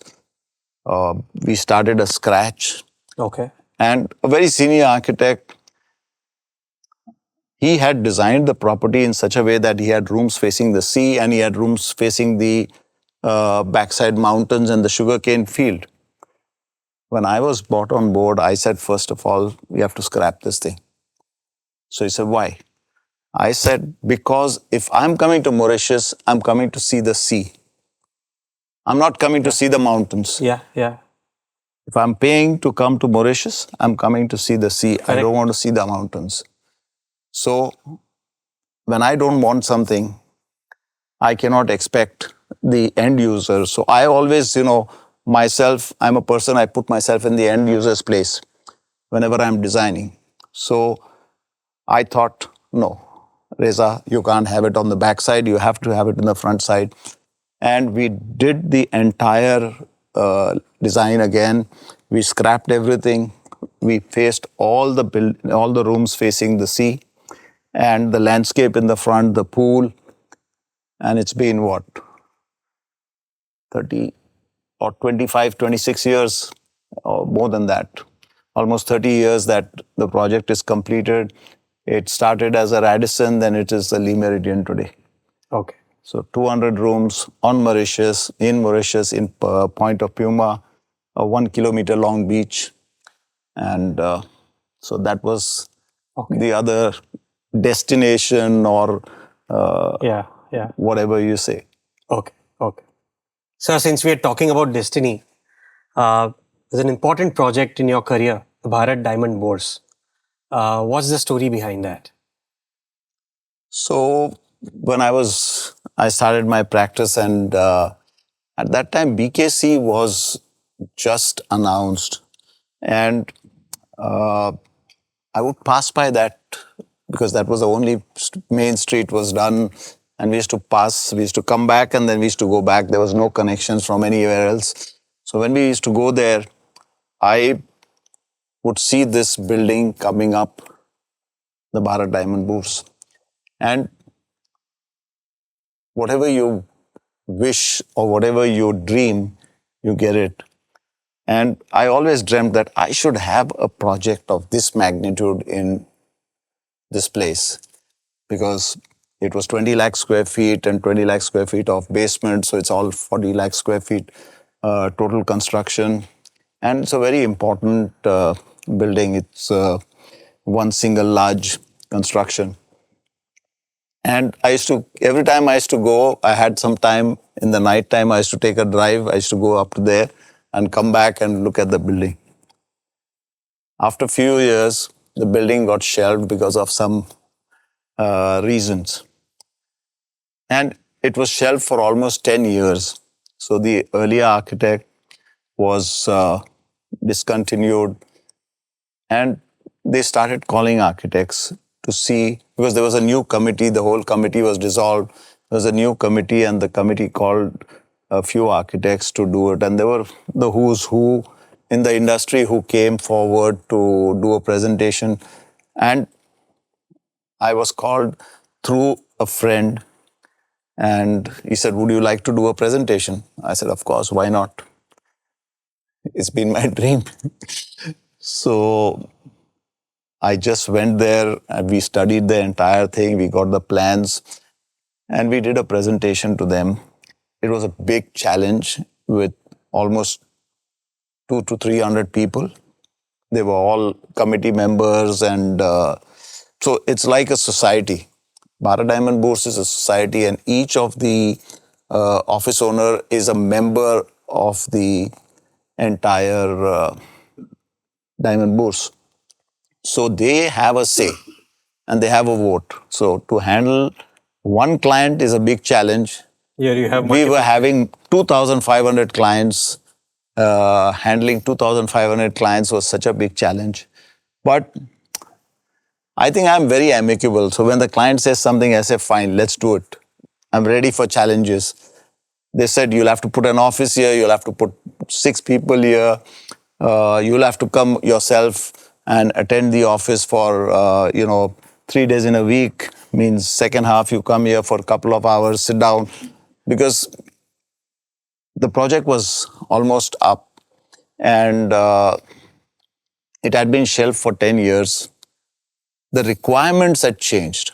We started a scratch. Okay. And a very senior architect, he had designed the property in such a way that he had rooms facing the sea, and he had rooms facing the backside mountains and the sugarcane field. When I was brought on board, I said, first of all, we have to scrap this thing. So he said, why? I said, because if I'm coming to Mauritius, I'm coming to see the sea. I'm not coming to see the mountains. Yeah. If I'm paying to come to Mauritius, I'm coming to see the sea. I Correct. don't want to see the mountains. So when I don't want something, I cannot expect the end user. So I always, myself, I'm a person, I put myself in the end user's place whenever I'm designing. So I thought, no, Reza, you can't have it on the back side. You have to have it in the front side. And we did the entire design again. We scrapped everything. We faced all the rooms facing the sea, and the landscape in the front, the pool. And it's been what, 30 or 25, 26 years, or more than that. Almost 30 years that the project is completed. It started as a Radisson, then it is the Lee Meridian today. Okay. So 200 rooms on Mauritius, in Point of Puma, a 1 kilometer long beach. And so that was the other destination, or Yeah. whatever you say. Okay. Sir, since we are talking about destiny, there's an important project in your career, the Bharat Diamond Bourse. What's the story behind that? So when I started my practice, and at that time BKC was just announced, and I would pass by that because that was the only main street was done, and we used to come back, and then we used to go back. There was no connections from anywhere else. So when we used to go there, I would see this building coming up, the Bharat Diamond Bourse. And whatever you wish or whatever you dream, you get it. And I always dreamt that I should have a project of this magnitude in this place, because it was 20 lakh square feet and 20 lakh square feet of basement. So it's all 40 lakh square feet total construction. And it's a very important building. It's one single large construction. And every time I used to go, I had some time in the night time, I used to take a drive. I used to go up to there and come back and look at the building. After a few years, the building got shelved because of some reasons. And it was shelved for almost 10 years. So the earlier architect was discontinued, and they started calling architects to see, because there was a new committee, the whole committee was dissolved. There was a new committee, and the committee called a few architects to do it. And there were the who's who in the industry who came forward to do a presentation. And I was called through a friend, and he said, would you like to do a presentation? I said, of course, why not? It's been my dream. So I just went there and we studied the entire thing. We got the plans and we did a presentation to them. It was a big challenge with almost 200 to 300 people. They were all committee members, and so it's like a society. Bharat Diamond Bourse is a society, and each of the office owner is a member of the entire Diamond Bourse. So they have a say and they have a vote. So to handle one client is a big challenge. Here you have We were having 2,500 clients. Handling 2,500 clients was such a big challenge. But I think I'm very amicable. So when the client says something, I say, fine, let's do it. I'm ready for challenges. They said, you'll have to put an office here, you'll have to put 6 people here, you'll have to come yourself and attend the office for, 3 days in a week. Means second half you come here for a couple of hours, sit down. Because the project was almost up, and it had been shelved for 10 years. The requirements had changed.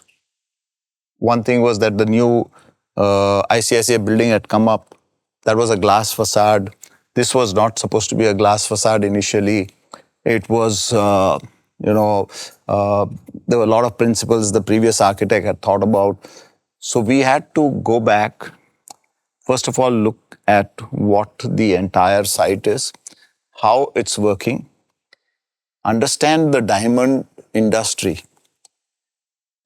One thing was that the new ICICI building had come up. That was a glass facade. This was not supposed to be a glass facade initially. It was, there were a lot of principles the previous architect had thought about. So we had to go back, first of all, look at what the entire site is, how it's working, understand the diamond industry,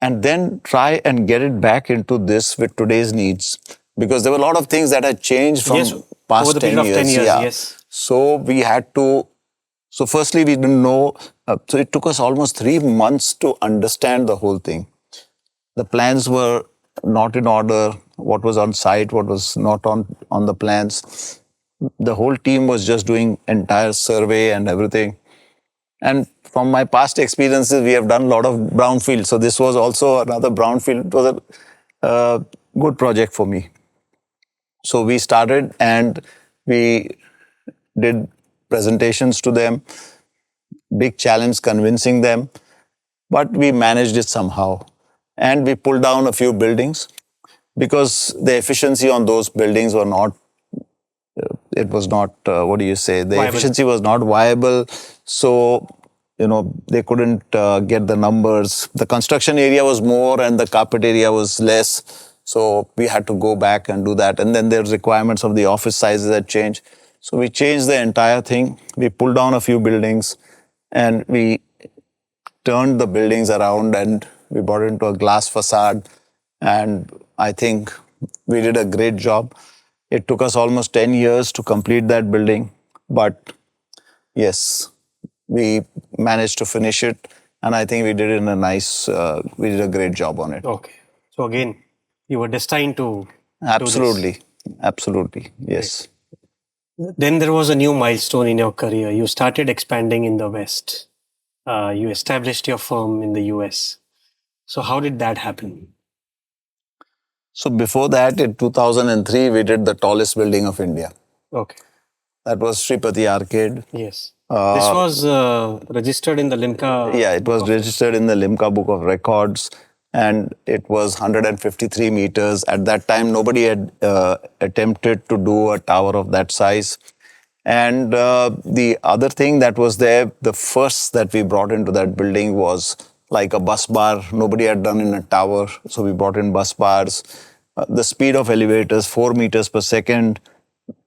and then try and get it back into this with today's needs. Because there were a lot of things that had changed from Yes, over past the 10 period of 10 years. years, Yeah. yes. So we had to, so firstly, we didn't know. So it took us almost 3 months to understand the whole thing. The plans were not in order, what was on site, what was not on the plans. The whole team was just doing entire survey and everything. And from my past experiences, we have done a lot of brownfield. So this was also another brownfield. It was a good project for me. So we started and we did presentations to them, big challenge convincing them, but we managed it somehow. And we pulled down a few buildings because the efficiency on those buildings were not, it was not, what do you say, the Viable. efficiency was not viable. So, they couldn't get the numbers. The construction area was more and the carpet area was less. So we had to go back and do that. And then the requirements of the office sizes had changed. So we changed the entire thing. We pulled down a few buildings and we turned the buildings around and we brought it into a glass facade. And I think we did a great job. It took us almost 10 years to complete that building. But yes, we managed to finish it. And I think we did it in a nice, we did a great job on it. Okay. So again, you were destined to Absolutely. Absolutely. Yes. do this. Then there was a new milestone in your career. You started expanding in the West. You established your firm in the US. So how did that happen? So before that, in 2003, we did the tallest building of India. Okay. That was Sripati Arcade. Yes. This was registered in the Limca. Yeah, it was registered in the Limca Book of Records and it was 153 meters. At that time, nobody had attempted to do a tower of that size. And the other thing that was there, the first that we brought into that building was like a bus bar. Nobody had done in a tower. So we brought in bus bars. The speed of elevators, 4 meters per second.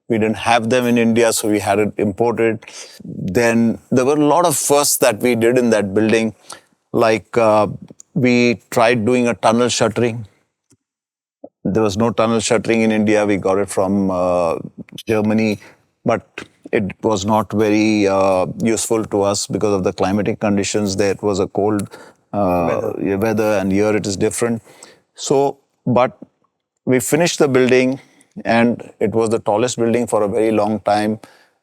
We didn't have them in India, so we had it imported. Then there were a lot of firsts that we did in that building. Like we tried doing a tunnel shuttering. There was no tunnel shuttering in India. We got it from Germany, but it was not very useful to us because of the climatic conditions there. It was a cold weather and here it is different. So, but we finished the building and it was the tallest building for a very long time.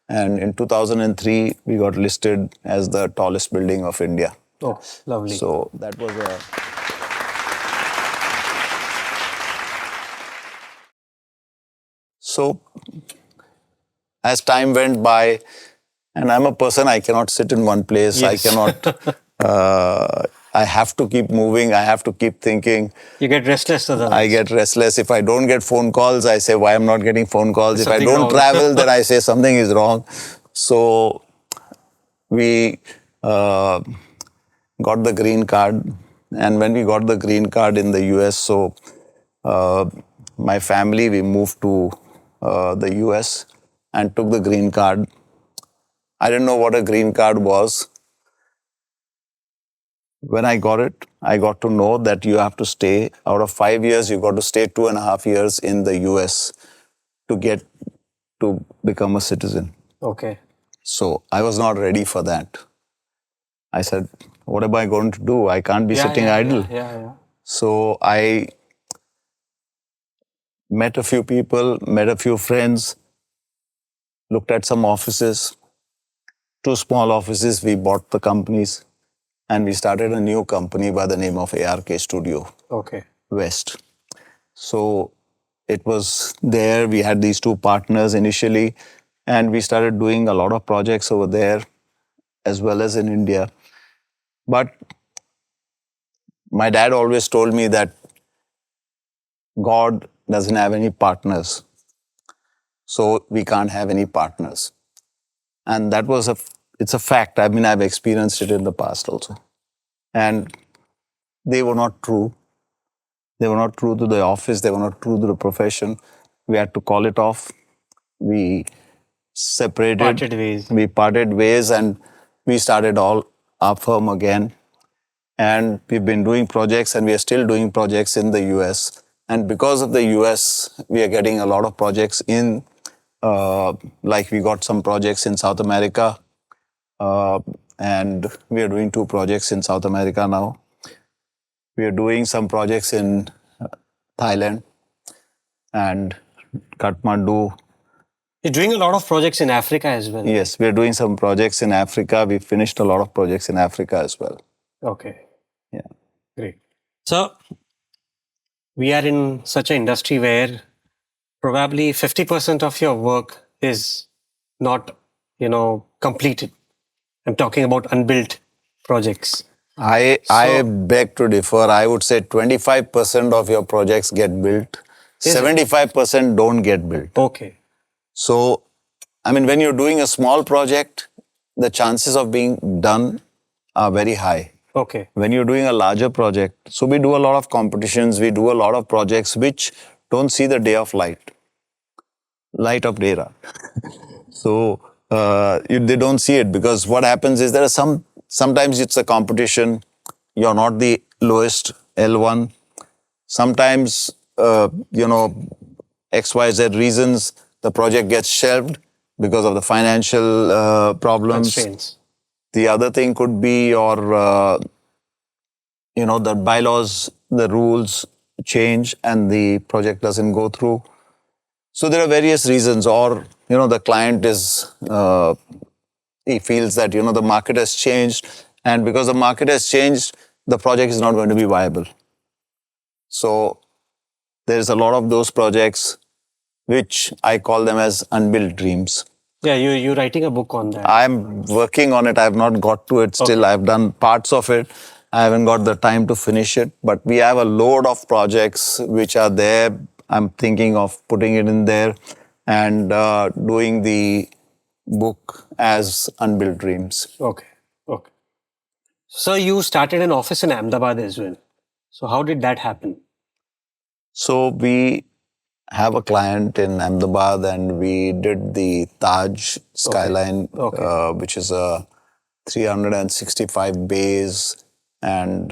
And in 2003, we got listed as the tallest building of India. Oh, lovely. So that was a... So as time went by, and I'm a person, I cannot sit in one place. Yes. I cannot, I have to keep moving. I have to keep thinking. You get restless otherwise. I get restless. If I don't get phone calls, I say, why I'm not getting phone calls? If I Something don't wrong. travel, then I say something is wrong. So we got the green card. And when we got the green card in the US, so my family, we moved to the US and took the green card. I didn't know what a green card was. When I got it, I got to know that you have to stay, out of 5 years, you got to stay 2.5 years in the US to get to become a citizen. Okay. So I was not ready for that. I said, what am I going to do? I can't be sitting idle. Yeah. So I met a few people, met a few friends, looked at some offices, 2 small offices, we bought the companies and we started a new company by the name of ARK Studio Okay. West. So it was there, we had these 2 partners initially and we started doing a lot of projects over there as well as in India. But my dad always told me that God doesn't have any partners. So we can't have any partners. And that was it's a fact. I mean, I've experienced it in the past also. And they were not true. They were not true to the office. They were not true to the profession. We had to call it off. We separated. Parted ways. We parted ways and we started all our firm again. And we've been doing projects and we are still doing projects in the US. And because of the US, we are getting a lot of projects in, like we got some projects in South America. And we are doing 2 projects in South America now. We are doing some projects in Thailand and Kathmandu. You're doing a lot of projects in Africa as well. Yes, we are doing some projects in Africa. We finished a lot of projects in Africa as well. Okay. Yeah. Great. So, we are in such an industry where probably 50% of your work is not, completed. I'm talking about unbuilt projects. I beg to differ. I would say 25% of your projects get built. 75% don't get built. Okay. So, I mean, when you're doing a small project, the chances of being done are very high. Okay. When you're doing a larger project, so we do a lot of competitions, we do a lot of projects which don't see the day of light of day. So they don't see it because what happens is there are sometimes it's a competition, you're not the lowest L1. Sometimes, XYZ reasons, the project gets shelved because of the financial problems. Constraints. The other thing could be your, the bylaws, the rules change and the project doesn't go through. So there are various reasons, or, the client is, he feels that, the market has changed, and because the market has changed, the project is not going to be viable. So there's a lot of those projects which I call them as unbuilt dreams. Yeah, you're writing a book on that. I'm working on it. I've not got to it still. Okay. I've done parts of it. I haven't got the time to finish it. But we have a load of projects which are there. I'm thinking of putting it in there and doing the book as Unbuilt Dreams. Okay. So you started an office in Ahmedabad as well. So how did that happen? So we have a client in Ahmedabad and we did the Taj skyline, which is a 365 bays and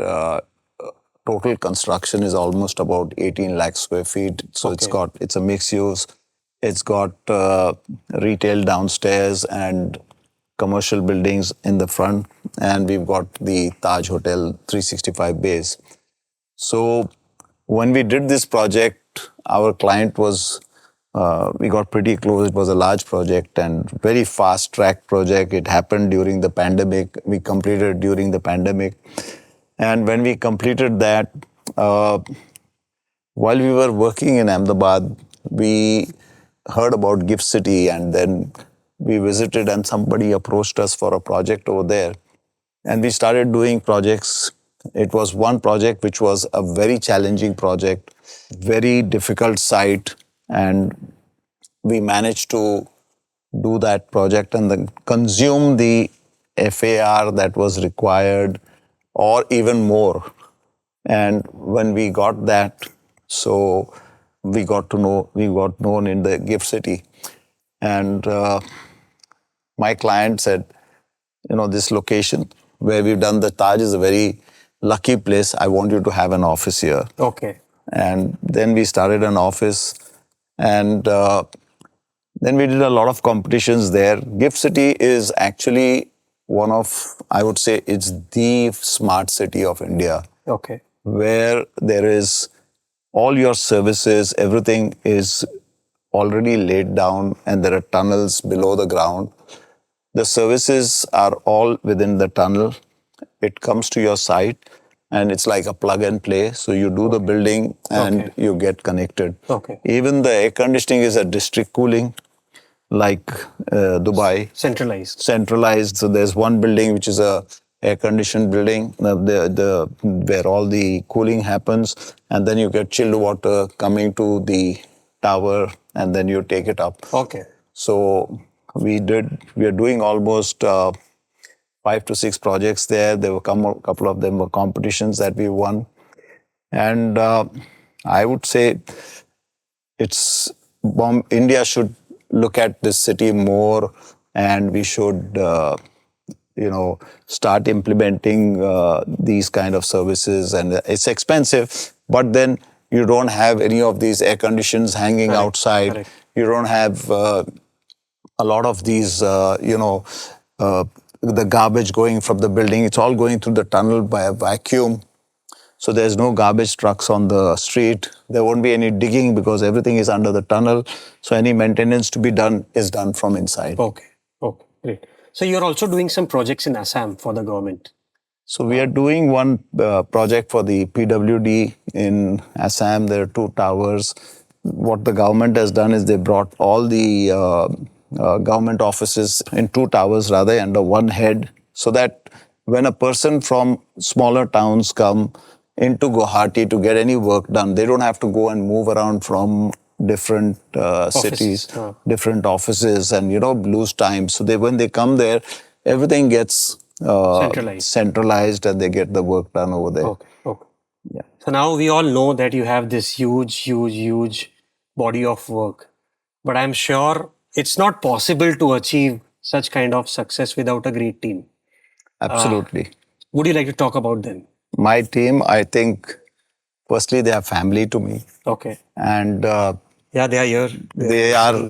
total construction is almost about 18 lakh square feet. So it's a mixed use. It's got retail downstairs and commercial buildings in the front. And we've got the Taj Hotel 365 bays. So when we did this project, our client was, we got pretty close. It was a large project and very fast track project. It happened during the pandemic. We completed during the pandemic. And when we completed that, while we were working in Ahmedabad, we heard about Gift City and then we visited and somebody approached us for a project over there. And we started doing projects. It was one project which was a very challenging project, very difficult site, and we managed to do that project and then consume the FAR that was required or even more. And when we got that, so we got known in the Gift City. And my client said, this location where we've done the Taj is a very lucky place. I want you to have an office here. Okay. And then we started an office and then we did a lot of competitions there. Gift City is actually one of, I would say, it's the smart city of India. Okay. Where there is all your services, everything is already laid down and there are tunnels below the ground. The services are all within the tunnel. It comes to your site and it's like a plug and play. So you do the building and you get connected. Okay. Even the air conditioning is a district cooling, like Dubai. Centralized. So there's one building which is a air-conditioned building, where all the cooling happens, and then you get chilled water coming to the tower, and then you take it up. Okay. So we are doing almost 5 to 6 projects there. There were a couple of them were competitions that we won, and I would say India should look at this city more, and we should, start implementing these kind of services. And it's expensive, but then you don't have any of these air conditions hanging outside. Correct. You don't have a lot of these, the garbage going from the building. It's all going through the tunnel by a vacuum. So there's no garbage trucks on the street. There won't be any digging because everything is under the tunnel. So any maintenance to be done is done from inside. Okay, great. So you're also doing some projects in Assam for the government. So we are doing one project for the PWD in Assam. There are 2 towers. What the government has done is they brought all the government offices in 2 towers rather under one head, so that when a person from smaller towns come into Guwahati to get any work done, they don't have to go and move around from different cities, different offices, and lose time. So when they come there, everything gets centralized, and they get the work done over there. Okay. Yeah. So now we all know that you have this huge body of work, but I'm sure it's not possible to achieve such kind of success without a great team. Absolutely. Would you like to talk about them? My team, I think, firstly, they are family to me. Okay. And yeah, they are here. They are.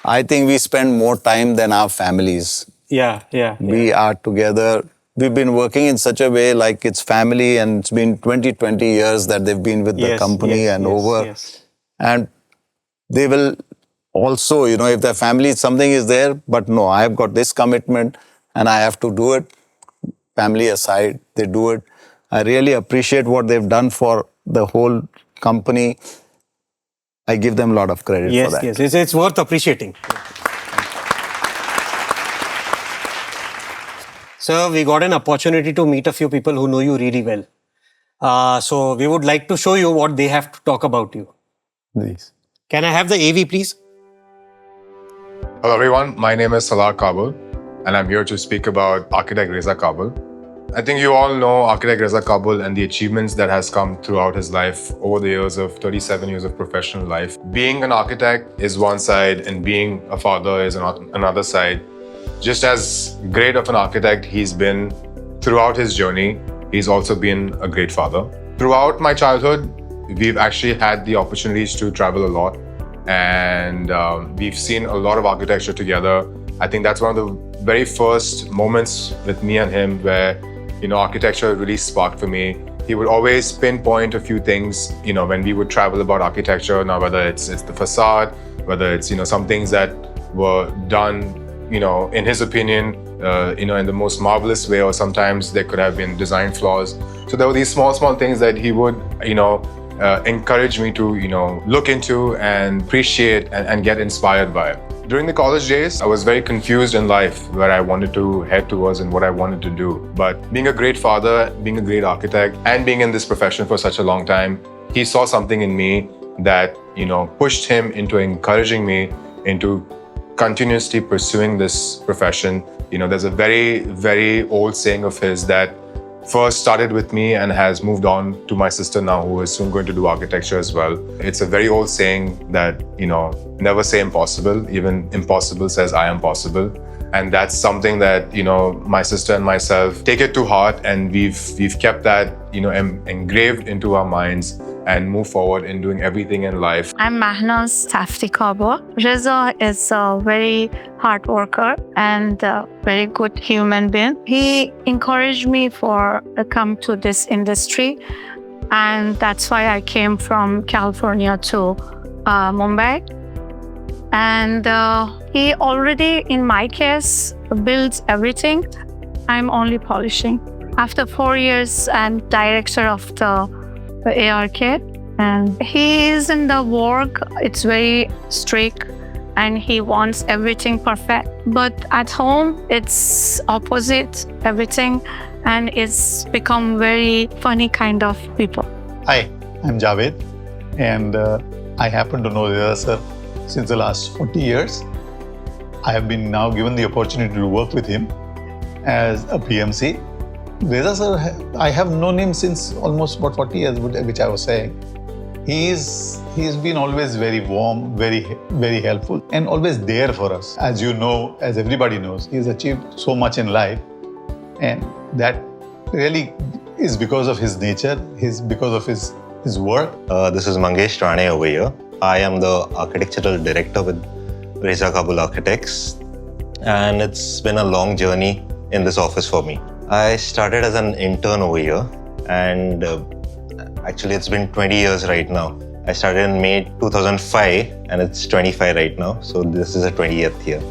I think we spend more time than our families. Yeah. We are together. We've been working in such a way like it's family, and it's been 20 years that they've been with the company over. And they will also, if their family, something is there, but no, I've got this commitment and I have to do it. Family aside, they do it. I really appreciate what they've done for the whole company. I give them a lot of credit for that. Yes, it's worth appreciating. Sir, we got an opportunity to meet a few people who know you really well. So we would like to show you what they have to talk about you. Please. Can I have the AV, please? Hello everyone, my name is Reza Kabul, and I'm here to speak about architect Reza Kabul. I think you all know architect Reza Kabul and the achievements that has come throughout his life over the years of 37 years of professional life. Being an architect is one side, and being a father is another side. Just as great of an architect he's been throughout his journey, he's also been a great father. Throughout my childhood, we've actually had the opportunities to travel a lot, and we've seen a lot of architecture together. I think that's one of the very first moments with me and him where, architecture really sparked for me. He would always pinpoint a few things, when we would travel about architecture. Now, whether it's the facade, whether it's, some things that were done, in his opinion, in the most marvelous way, or sometimes there could have been design flaws. So there were these small things that he would, encourage me to, look into and appreciate and get inspired by. During the college days, I was very confused in life where I wanted to head towards and what I wanted to do. But being a great father, being a great architect, and being in this profession for such a long time, he saw something in me that, pushed him into encouraging me into continuously pursuing this profession. There's a very, very old saying of his that first started with me and has moved on to my sister now, who is soon going to do architecture as well. It's a very old saying that, never say impossible, even impossible says I am possible. And that's something that, my sister and myself take it to heart, and we've kept that, engraved into our minds and move forward in doing everything in life. I'm Mahnaz Safti Kabul. Reza is a very hard worker and a very good human being. He encouraged me for come to this industry, and that's why I came from California to Mumbai. And he already, in my case, builds everything. I'm only polishing. After 4 years, I'm director of the ARK, and he is in the work. It's very strict, and he wants everything perfect. But at home, it's opposite everything, and it's become very funny kind of people. Hi, I'm Javed, and I happen to know Reza sir since the last 40 years. I have been now given the opportunity to work with him as a PMC. Reza sir, I have known him since almost about 40 years, which I was saying. He's been always very warm, very helpful, and always there for us. As you know, as everybody knows, he's achieved so much in life, and that really is because of his nature, because of his work. This is Mangesh Rane over here. I am the architectural director with Reza Kabul Architects, and it's been a long journey in this office for me. I started as an intern over here, and actually it's been 20 years right now. I started in May 2005, and it's 25 right now, so this is a 20th year.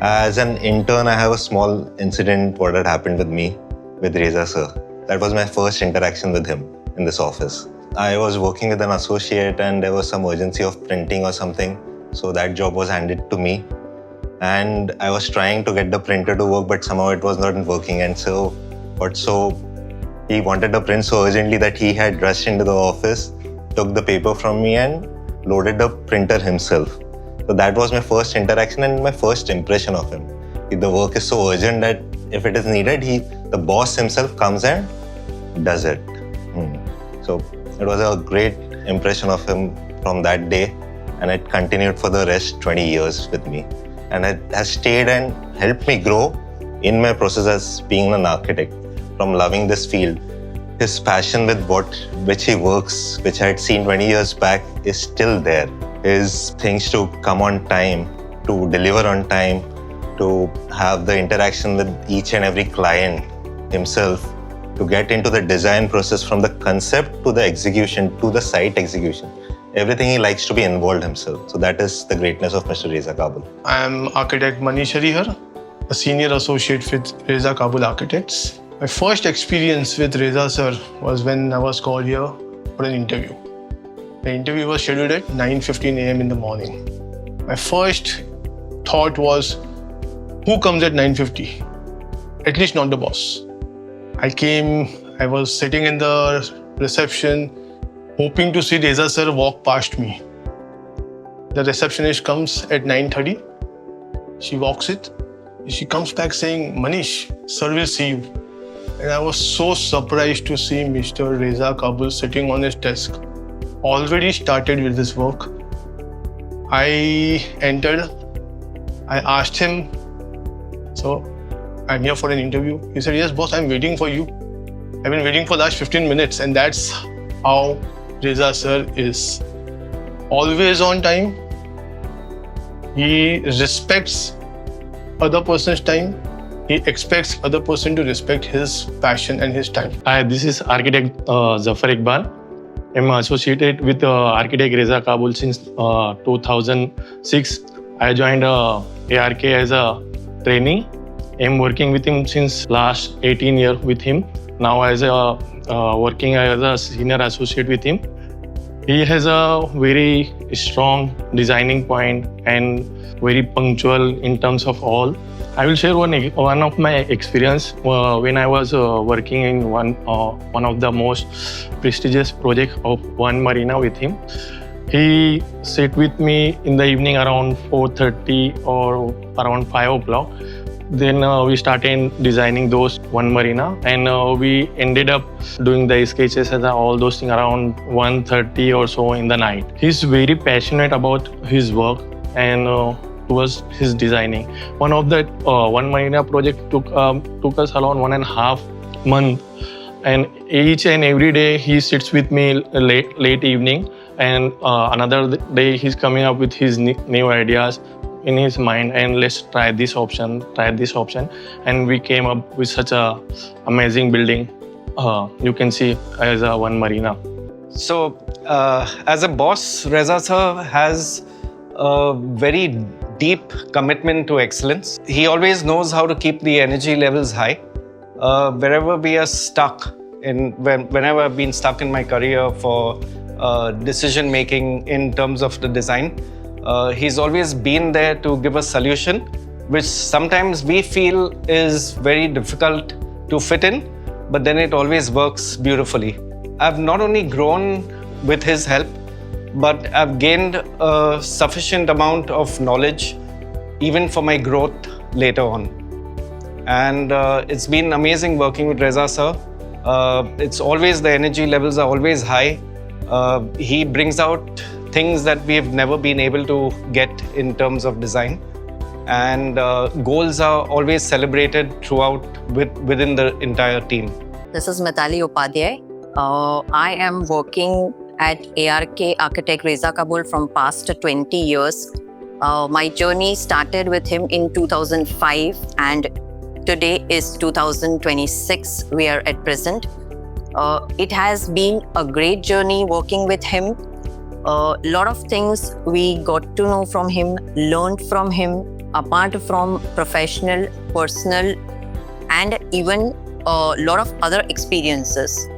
As an intern, I have a small incident what had happened with me with Reza sir. That was my first interaction with him in this office. I was working with an associate and there was some urgency of printing or something, so that job was handed to me. And I was trying to get the printer to work, but somehow it was not working. And so he wanted the print so urgently that he had rushed into the office, took the paper from me and loaded the printer himself. So that was my first interaction and my first impression of him. The work is so urgent that if it is needed, the boss himself comes and does it. So it was a great impression of him from that day, and it continued for the rest 20 years with me. And it has stayed and helped me grow in my process as being an architect. From loving this field, his passion with which he works, which I had seen 20 years back, is still there. His things to come on time, to deliver on time, to have the interaction with each and every client himself, to get into the design process from the concept to the execution, to the site execution. Everything he likes to be involved himself. So that is the greatness of Mr. Reza Kabul. I am architect Manish Harihar, a senior associate with Reza Kabul Architects. My first experience with Reza sir was when I was called here for an interview. The interview was scheduled at 9:15 a.m. in the morning. My first thought was, who comes at 9:50? At least not the boss. I was sitting in the reception hoping to see Reza sir walk past me. The receptionist comes at 9:30. She walks it. She comes back saying, Manish, sir will see you. And I was so surprised to see Mr. Reza Kabul sitting on his desk, already started with his work. I entered. I asked him, so I'm here for an interview. He said, yes, boss, I'm waiting for you. I've been waiting for the last 15 minutes. And that's how Reza sir is. Always on time. He respects other person's time. He expects other person to respect his passion and his time. Hi, this is architect Zafar Iqbal. I'm associated with architect Reza Kabul since 2006. I joined ARK as a trainee. I'm working with him since last 18 years with him. Now as working as a senior associate with him. He has a very strong designing point and very punctual in terms of all. I will share one of my experience when I was working in one of the most prestigious projects of one marina with him. He sit with me in the evening around 4:30 or around 5 o'clock. Then we started designing those one marina, and we ended up doing the sketches and all those things around 1:30 or so in the night. He's very passionate about his work and towards his designing. One of that one marina project took us around 1.5 months, and each and every day he sits with me late evening, and another day he's coming up with his new ideas in his mind, and let's try this option, and we came up with such a amazing building. You can see as a one marina. So as a boss, Reza sir has a very deep commitment to excellence. He always knows how to keep the energy levels high. Wherever we are stuck, whenever I've been stuck in my career for decision making in terms of the design, he's always been there to give a solution, which sometimes we feel is very difficult to fit in, but then it always works beautifully. I've not only grown with his help, but I've gained a sufficient amount of knowledge even for my growth later on. And it's been amazing working with Reza sir. It's always, the energy levels are always high. He brings out things that we have never been able to get in terms of design. And goals are always celebrated throughout within the entire team. This is Mitali Upadhyay. I am working at ARK architect Reza Kabul from past 20 years. My journey started with him in 2005 and today is 2026. We are at present. It has been a great journey working with him. A lot of things we got to know from him, learned from him, apart from professional, personal, and even a lot of other experiences.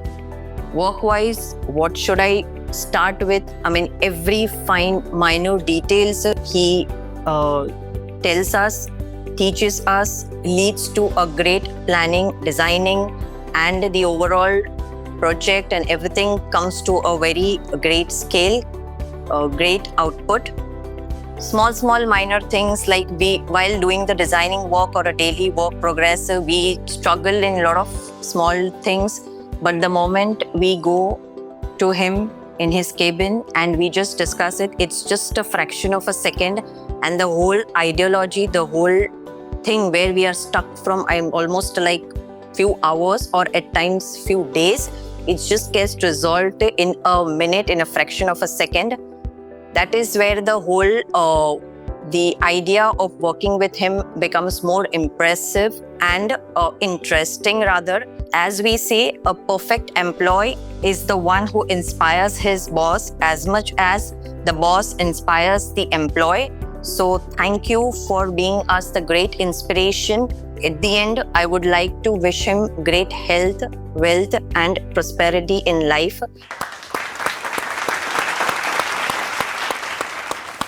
Work-wise, what should I start with? I mean, every fine, minor details he tells us, teaches us, leads to a great planning, designing, and the overall project and everything comes to a very great scale, a great output. Small minor things like while doing the designing work or a daily work progress, we struggle in a lot of small things. But the moment we go to him in his cabin and we just discuss it, it's just a fraction of a second. And the whole ideology, the whole thing where we are stuck from almost like few hours or at times few days, it just gets resolved in a minute, in a fraction of a second. That is where the whole, the idea of working with him becomes more impressive and interesting rather. As we say, a perfect employee is the one who inspires his boss as much as the boss inspires the employee. So thank you for being us the great inspiration. At the end, I would like to wish him great health, wealth, and prosperity in life.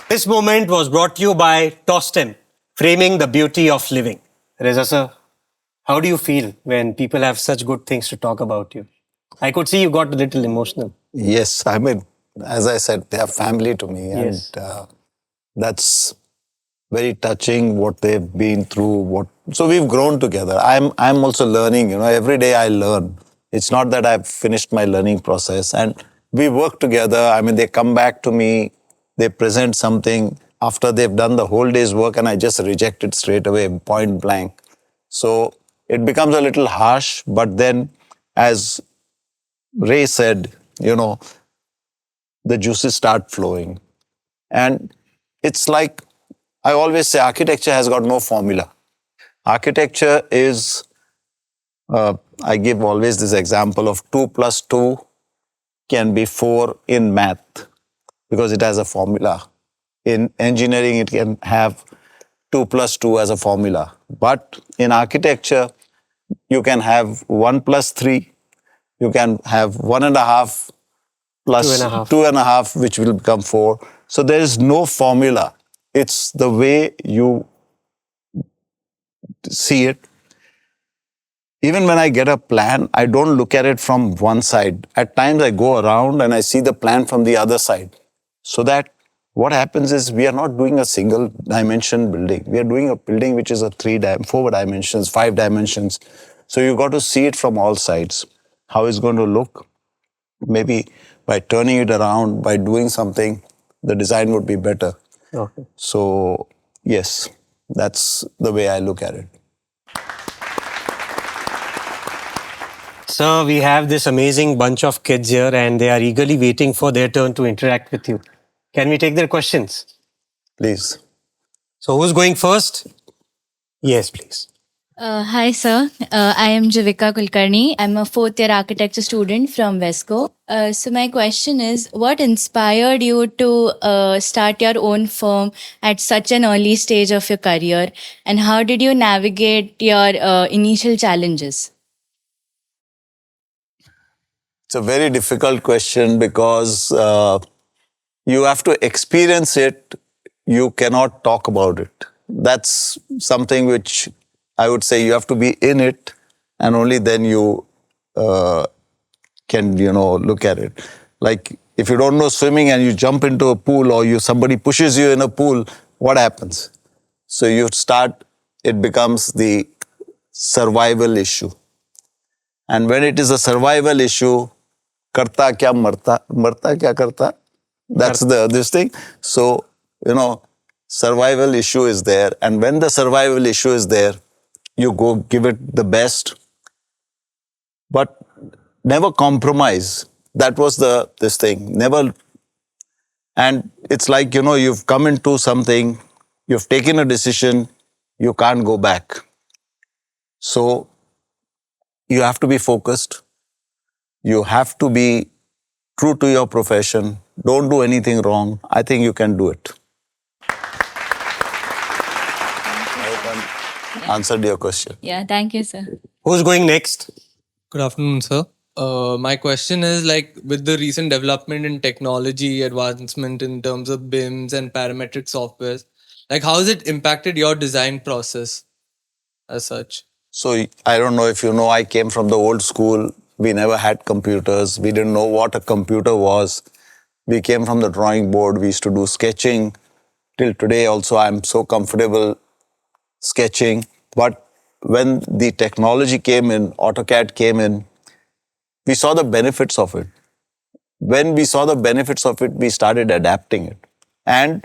This moment was brought to you by Tostem, framing the beauty of living. Reza sir, how do you feel when people have such good things to talk about you? I could see you got a little emotional. Yes, I mean, as I said, they are family to me. Yes. And that's very touching what they've been through. So we've grown together. I'm also learning, every day I learn. It's not that I've finished my learning process. And we work together. I mean, they come back to me, they present something after they've done the whole day's work and I just reject it straight away, point blank. So it becomes a little harsh, but then as Ray said, the juices start flowing. And it's like, I always say architecture has got no formula. Architecture is, I give always this example of 2 plus 2 can be 4 in math because it has a formula. In engineering, it can have 2 plus 2 as a formula. But in architecture, you can have 1 plus 3, you can have 1.5 plus 2.5, which will become 4. So there is no formula. It's the way you see it. Even when I get a plan, I don't look at it from one side. At times I go around and I see the plan from the other side. So that what happens is we are not doing a single dimension building. We are doing a building which is a 4 dimensions, 5 dimensions. So you got to see it from all sides. How it's going to look. Maybe by turning it around, by doing something, the design would be better. Okay. So, yes, that's the way I look at it. Sir, we have this amazing bunch of kids here and they are eagerly waiting for their turn to interact with you. Can we take their questions? Please. So who's going first? Yes, please. Hi, sir. I am Javika Kulkarni. I'm a 4th year architecture student from Vesco. So my question is, what inspired you to start your own firm at such an early stage of your career? And how did you navigate your initial challenges? It's a very difficult question because you have to experience it. You cannot talk about it. That's something which I would say you have to be in it and only then you can, look at it. Like if you don't know swimming and you jump into a pool or somebody pushes you in a pool, what happens? So it becomes the survival issue. And when it is a survival issue, karta kya marta kya karta. That's this thing. So, survival issue is there. And when the survival issue is there, you go give it the best, but never compromise. That was this thing. Never. And it's like, you've come into something, you've taken a decision, you can't go back. So you have to be focused. You have to be true to your profession. Don't do anything wrong. I think you can do it. I hope I answered your question. Yeah, thank you, sir. Who's going next? Good afternoon, sir. My question is with the recent development in technology, advancement in terms of BIMs and parametric softwares, how has it impacted your design process as such? So I don't know if you know, I came from the old school. We never had computers. We didn't know what a computer was. We came from the drawing board. We used to do sketching. Till today also, I'm so comfortable sketching. But when the technology came in, AutoCAD came in, we saw the benefits of it. When we saw the benefits of it, we started adapting it. And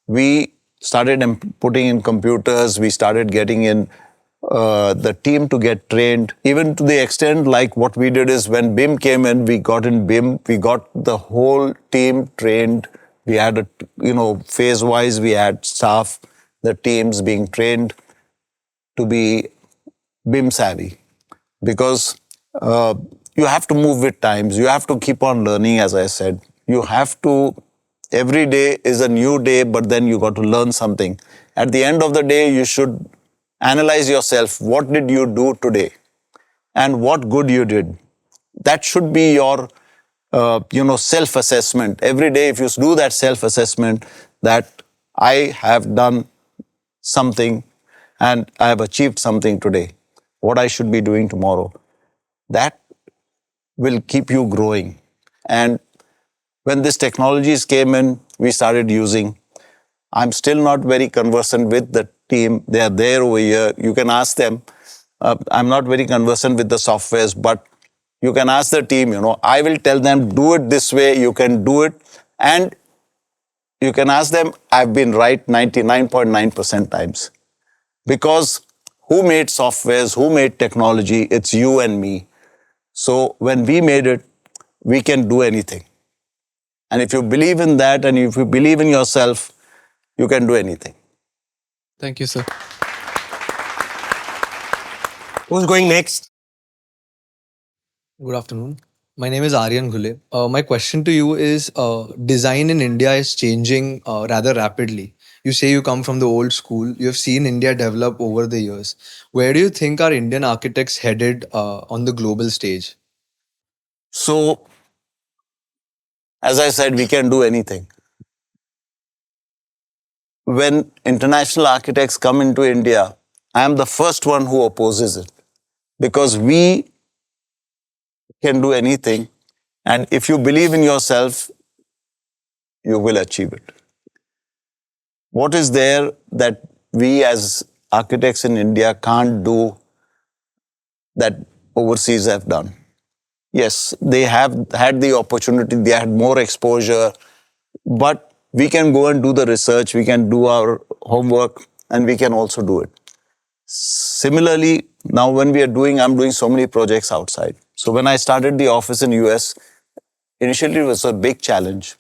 we started putting in computers. We started getting in the team to get trained, even to the extent like what we did is when BIM came in, we got in BIM, we got the whole team trained. We had, phase-wise, we had staff, the teams being trained to be BIM savvy. Because you have to move with times. You have to keep on learning, as I said. You have to, every day is a new day, but then you got to learn something. At the end of the day, you should analyze yourself. What did you do today? And what good you did? That should be your, self-assessment. Every day, if you do that self-assessment, that I have done something and I have achieved something today, what I should be doing tomorrow, that will keep you growing. And when these technologies came in, we started using. I'm still not very conversant with the team. They are there over here. You can ask them. I'm not very conversant with the softwares, but you can ask the team, I will tell them, do it this way, you can do it. And you can ask them, I've been right 99.9% times. Because who made softwares, who made technology? It's you and me. So when we made it, we can do anything. And if you believe in that and if you believe in yourself, you can do anything. Thank you, sir. Who's going next? Good afternoon. My name is Aryan Ghule. My question to you is, design in India is changing rather rapidly. You say you come from the old school. You have seen India develop over the years. Where do you think our Indian architects headed on the global stage? So, as I said, we can do anything. When international architects come into India, I am the first one who opposes it. Because we can do anything. And if you believe in yourself, you will achieve it. What is there that we as architects in India can't do that overseas have done? Yes, they have had the opportunity, they had more exposure, but we can go and do the research, we can do our homework, and we can also do it. Similarly, now when I'm doing so many projects outside. So when I started the office in US, initially it was a big challenge.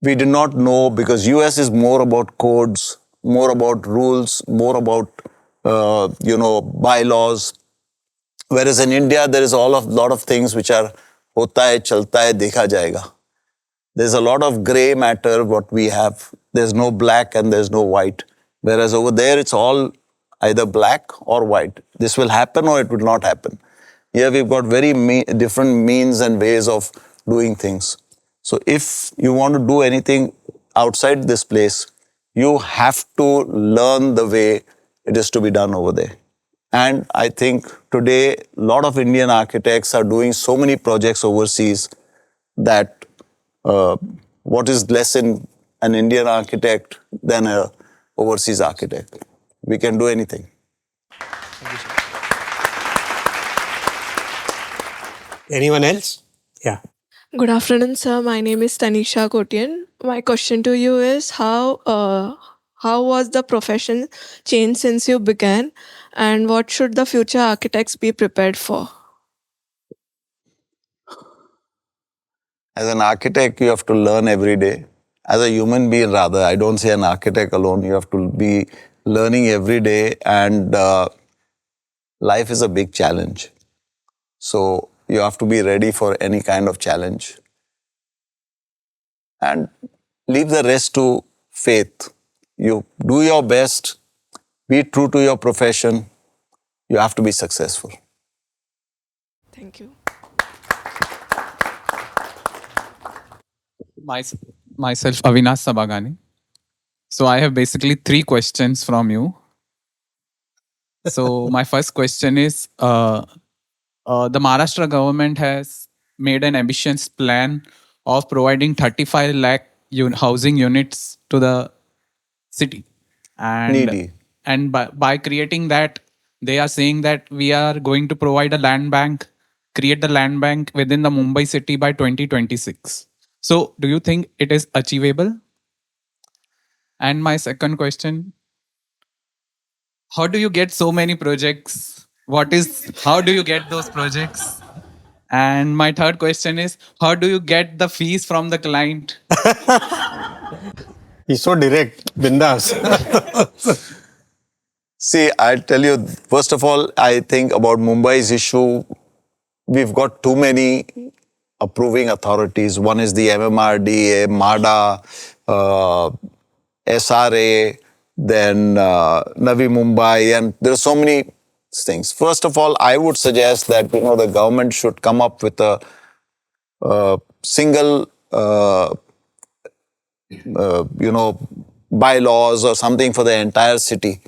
We did not know, because US is more about codes, more about rules, more about, bylaws. Whereas in India, there is a lot of things which are hota hai, chalta hai, dekha jayega. There's a lot of gray matter what we have. There's no black and there's no white. Whereas over there, it's all either black or white. This will happen or it will not happen. Here we've got very different means and ways of doing things. So if you want to do anything outside this place, you have to learn the way it is to be done over there. And I think today, a lot of Indian architects are doing so many projects overseas that what is less in an Indian architect than an overseas architect? We can do anything. Anyone else? Yeah. Good afternoon, sir. My name is Tanisha Kotian. My question to you is how was the profession changed since you began, and what should the future architects be prepared for? As an architect, you have to learn every day. As a human being, rather, I don't say an architect alone. You have to be learning every day, and life is a big challenge. So you have to be ready for any kind of challenge and leave the rest to faith. You do your best, be true to your profession. You have to be successful. Thank you. Myself, Avinash Sabagani. So I have basically three questions from you. So my first question is, the Maharashtra government has made an ambitious plan of providing 35 lakh housing units to the city. Needy. And by creating that, they are saying that we are going to provide a land bank, create the land bank within the Mumbai city by 2026. So do you think it is achievable? And my second question, how do you get so many projects? How do you get those projects? And my third question is, how do you get the fees from the client? He's so direct, bindas. See, I'll tell you, first of all, I think about Mumbai's issue, we've got too many approving authorities. One is the MMRDA, MADA, SRA, then Navi Mumbai, and there are so many things. First of all, I would suggest that the government should come up with a single bylaws or something for the entire city,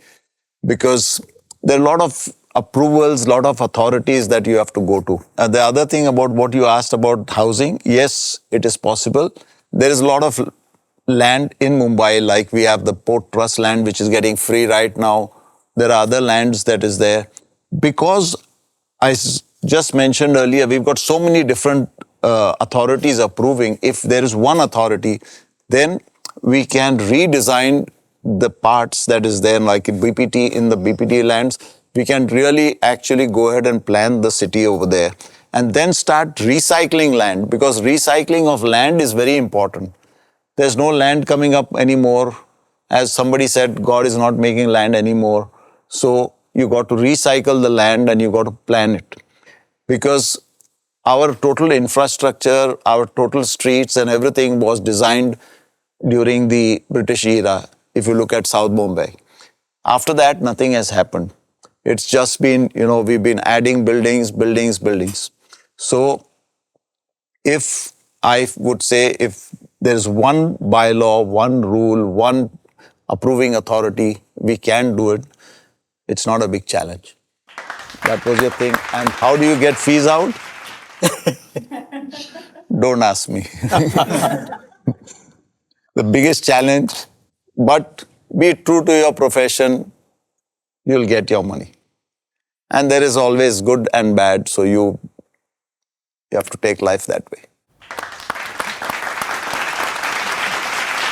because there are a lot of approvals, lot of authorities that you have to go to. And the other thing about what you asked about housing, yes, it is possible. There is a lot of land in Mumbai, like we have the Port Trust land, which is getting free right now. There are other lands that is there. Because just mentioned earlier, we've got so many different authorities approving. If there is one authority, then we can redesign the parts that is there, like in the BPT lands. We can really actually go ahead and plan the city over there and then start recycling land, because recycling of land is very important. There's no land coming up anymore. As somebody said, God is not making land anymore. So you got to recycle the land and you got to plan it. Because our total infrastructure, our total streets and everything was designed during the British era, if you look at South Bombay. After that, nothing has happened. It's just been, we've been adding buildings. So if I would say, if there's one bylaw, one rule, one approving authority, we can do it. It's not a big challenge. That was your thing. And how do you get fees out? Don't ask me. The biggest challenge, but be true to your profession, you'll get your money. And there is always good and bad, so you have to take life that way.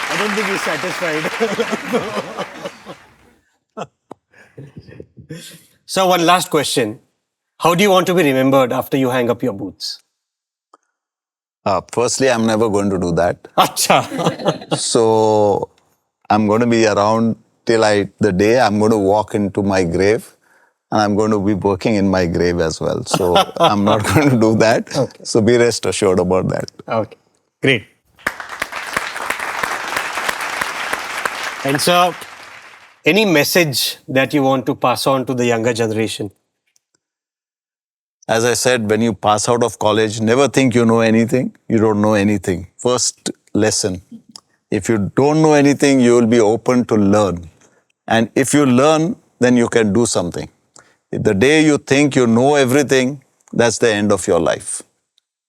I don't think he's satisfied. So one last question. How do you want to be remembered after you hang up your boots? Firstly, I'm never going to do that. Acha. So I'm going to be around till the day I'm going to walk into my grave, and I'm going to be working in my grave as well. So I'm not going to do that. Okay. So be rest assured about that. Okay, great. And so, any message that you want to pass on to the younger generation? As I said, when you pass out of college, never think you know anything. You don't know anything. First lesson. If you don't know anything, you will be open to learn. And if you learn, then you can do something. The day you think you know everything, that's the end of your life.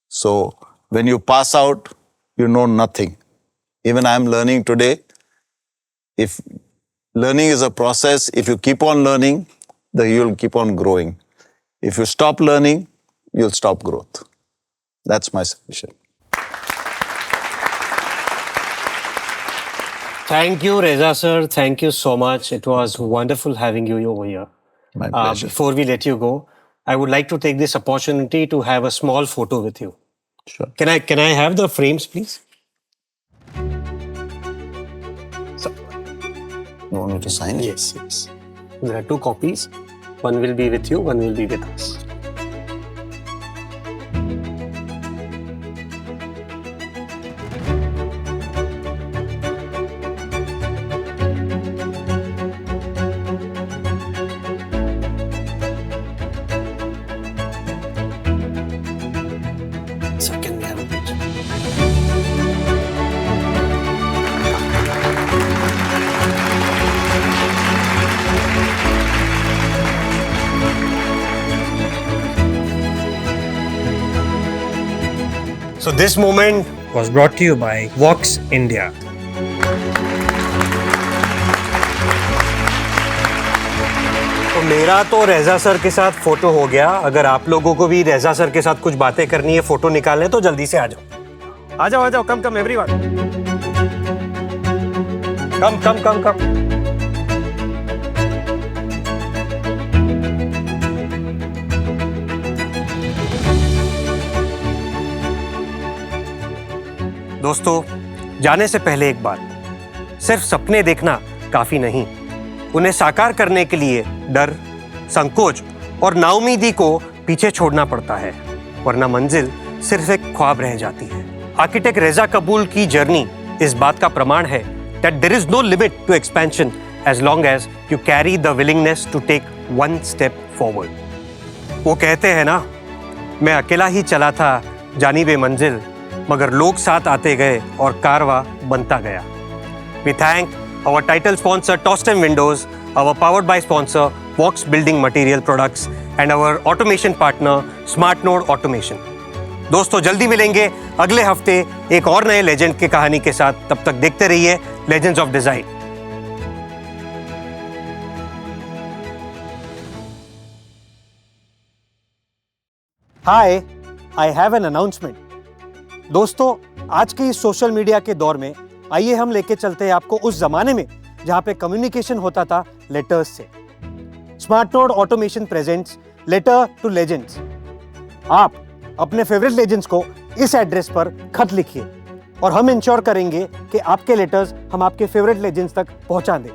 So when you pass out, you know nothing. Even I'm learning today. If learning is a process, if you keep on learning, then you'll keep on growing. If you stop learning, you'll stop growth. That's my solution. Thank you, Reza sir. Thank you so much. It was wonderful having you over here. My pleasure. Before we let you go, I would like to take this opportunity to have a small photo with you. Sure. Can I have the frames, please? You want me to sign it? Yes, yes. There are 2 copies. One will be with you, one will be with us. Second language. So this moment was brought to you by Vox India. तो मेरा तो रेजा sir के साथ photo हो गया। अगर आप लोगों को भी रेजा सर के साथ कुछ बातें करनी है, फोटो निकालने, तो जल्दी से आ जाओ। आ जाओ, आ जाओ, कम एवरीवन, कम। दोस्तों, जाने से पहले एक बात, सिर्फ सपने देखना काफी नहीं, उन्हें साकार करने के लिए डर, संकोच और नाउमीदी को पीछे छोड़ना पड़ता है, वरना मंजिल सिर्फ एक ख्वाब रह जाती है। आर्किटेक्ट रेजा कबूल की जर्नी इस बात का प्रमाण है that there is no limit to expansion as long as you carry the willingness to take one step forward. वो कहते हैं ना, मैं अकेला ही चला था जानिबे मंजिल, मगर लोग साथ आते गए और कारवा बनता गया। We thank our title sponsor Tostem Windows, our powered by sponsor Vox Building Material Products and our automation partner Smart Node Automation. दोस्तों, जल्दी मिलेंगे अगले हफ्ते एक और नए लेजेंड की कहानी के साथ। तब तक देखते रहिए legends of design. Hi, I have an announcement. दोस्तों, आज के इस सोशल मीडिया के दौर में आइए हम लेके चलते हैं आपको उस जमाने में जहां पे कम्युनिकेशन होता था लेटर्स से। Smart node automation presents letter to legends. आप अपने फेवरेट लेजेंड्स को इस एड्रेस पर खत लिखिए और हम इंश्योर करेंगे कि आपके लेटर्स हम आपके फेवरेट लेजेंड्स तक पहुंचा दें।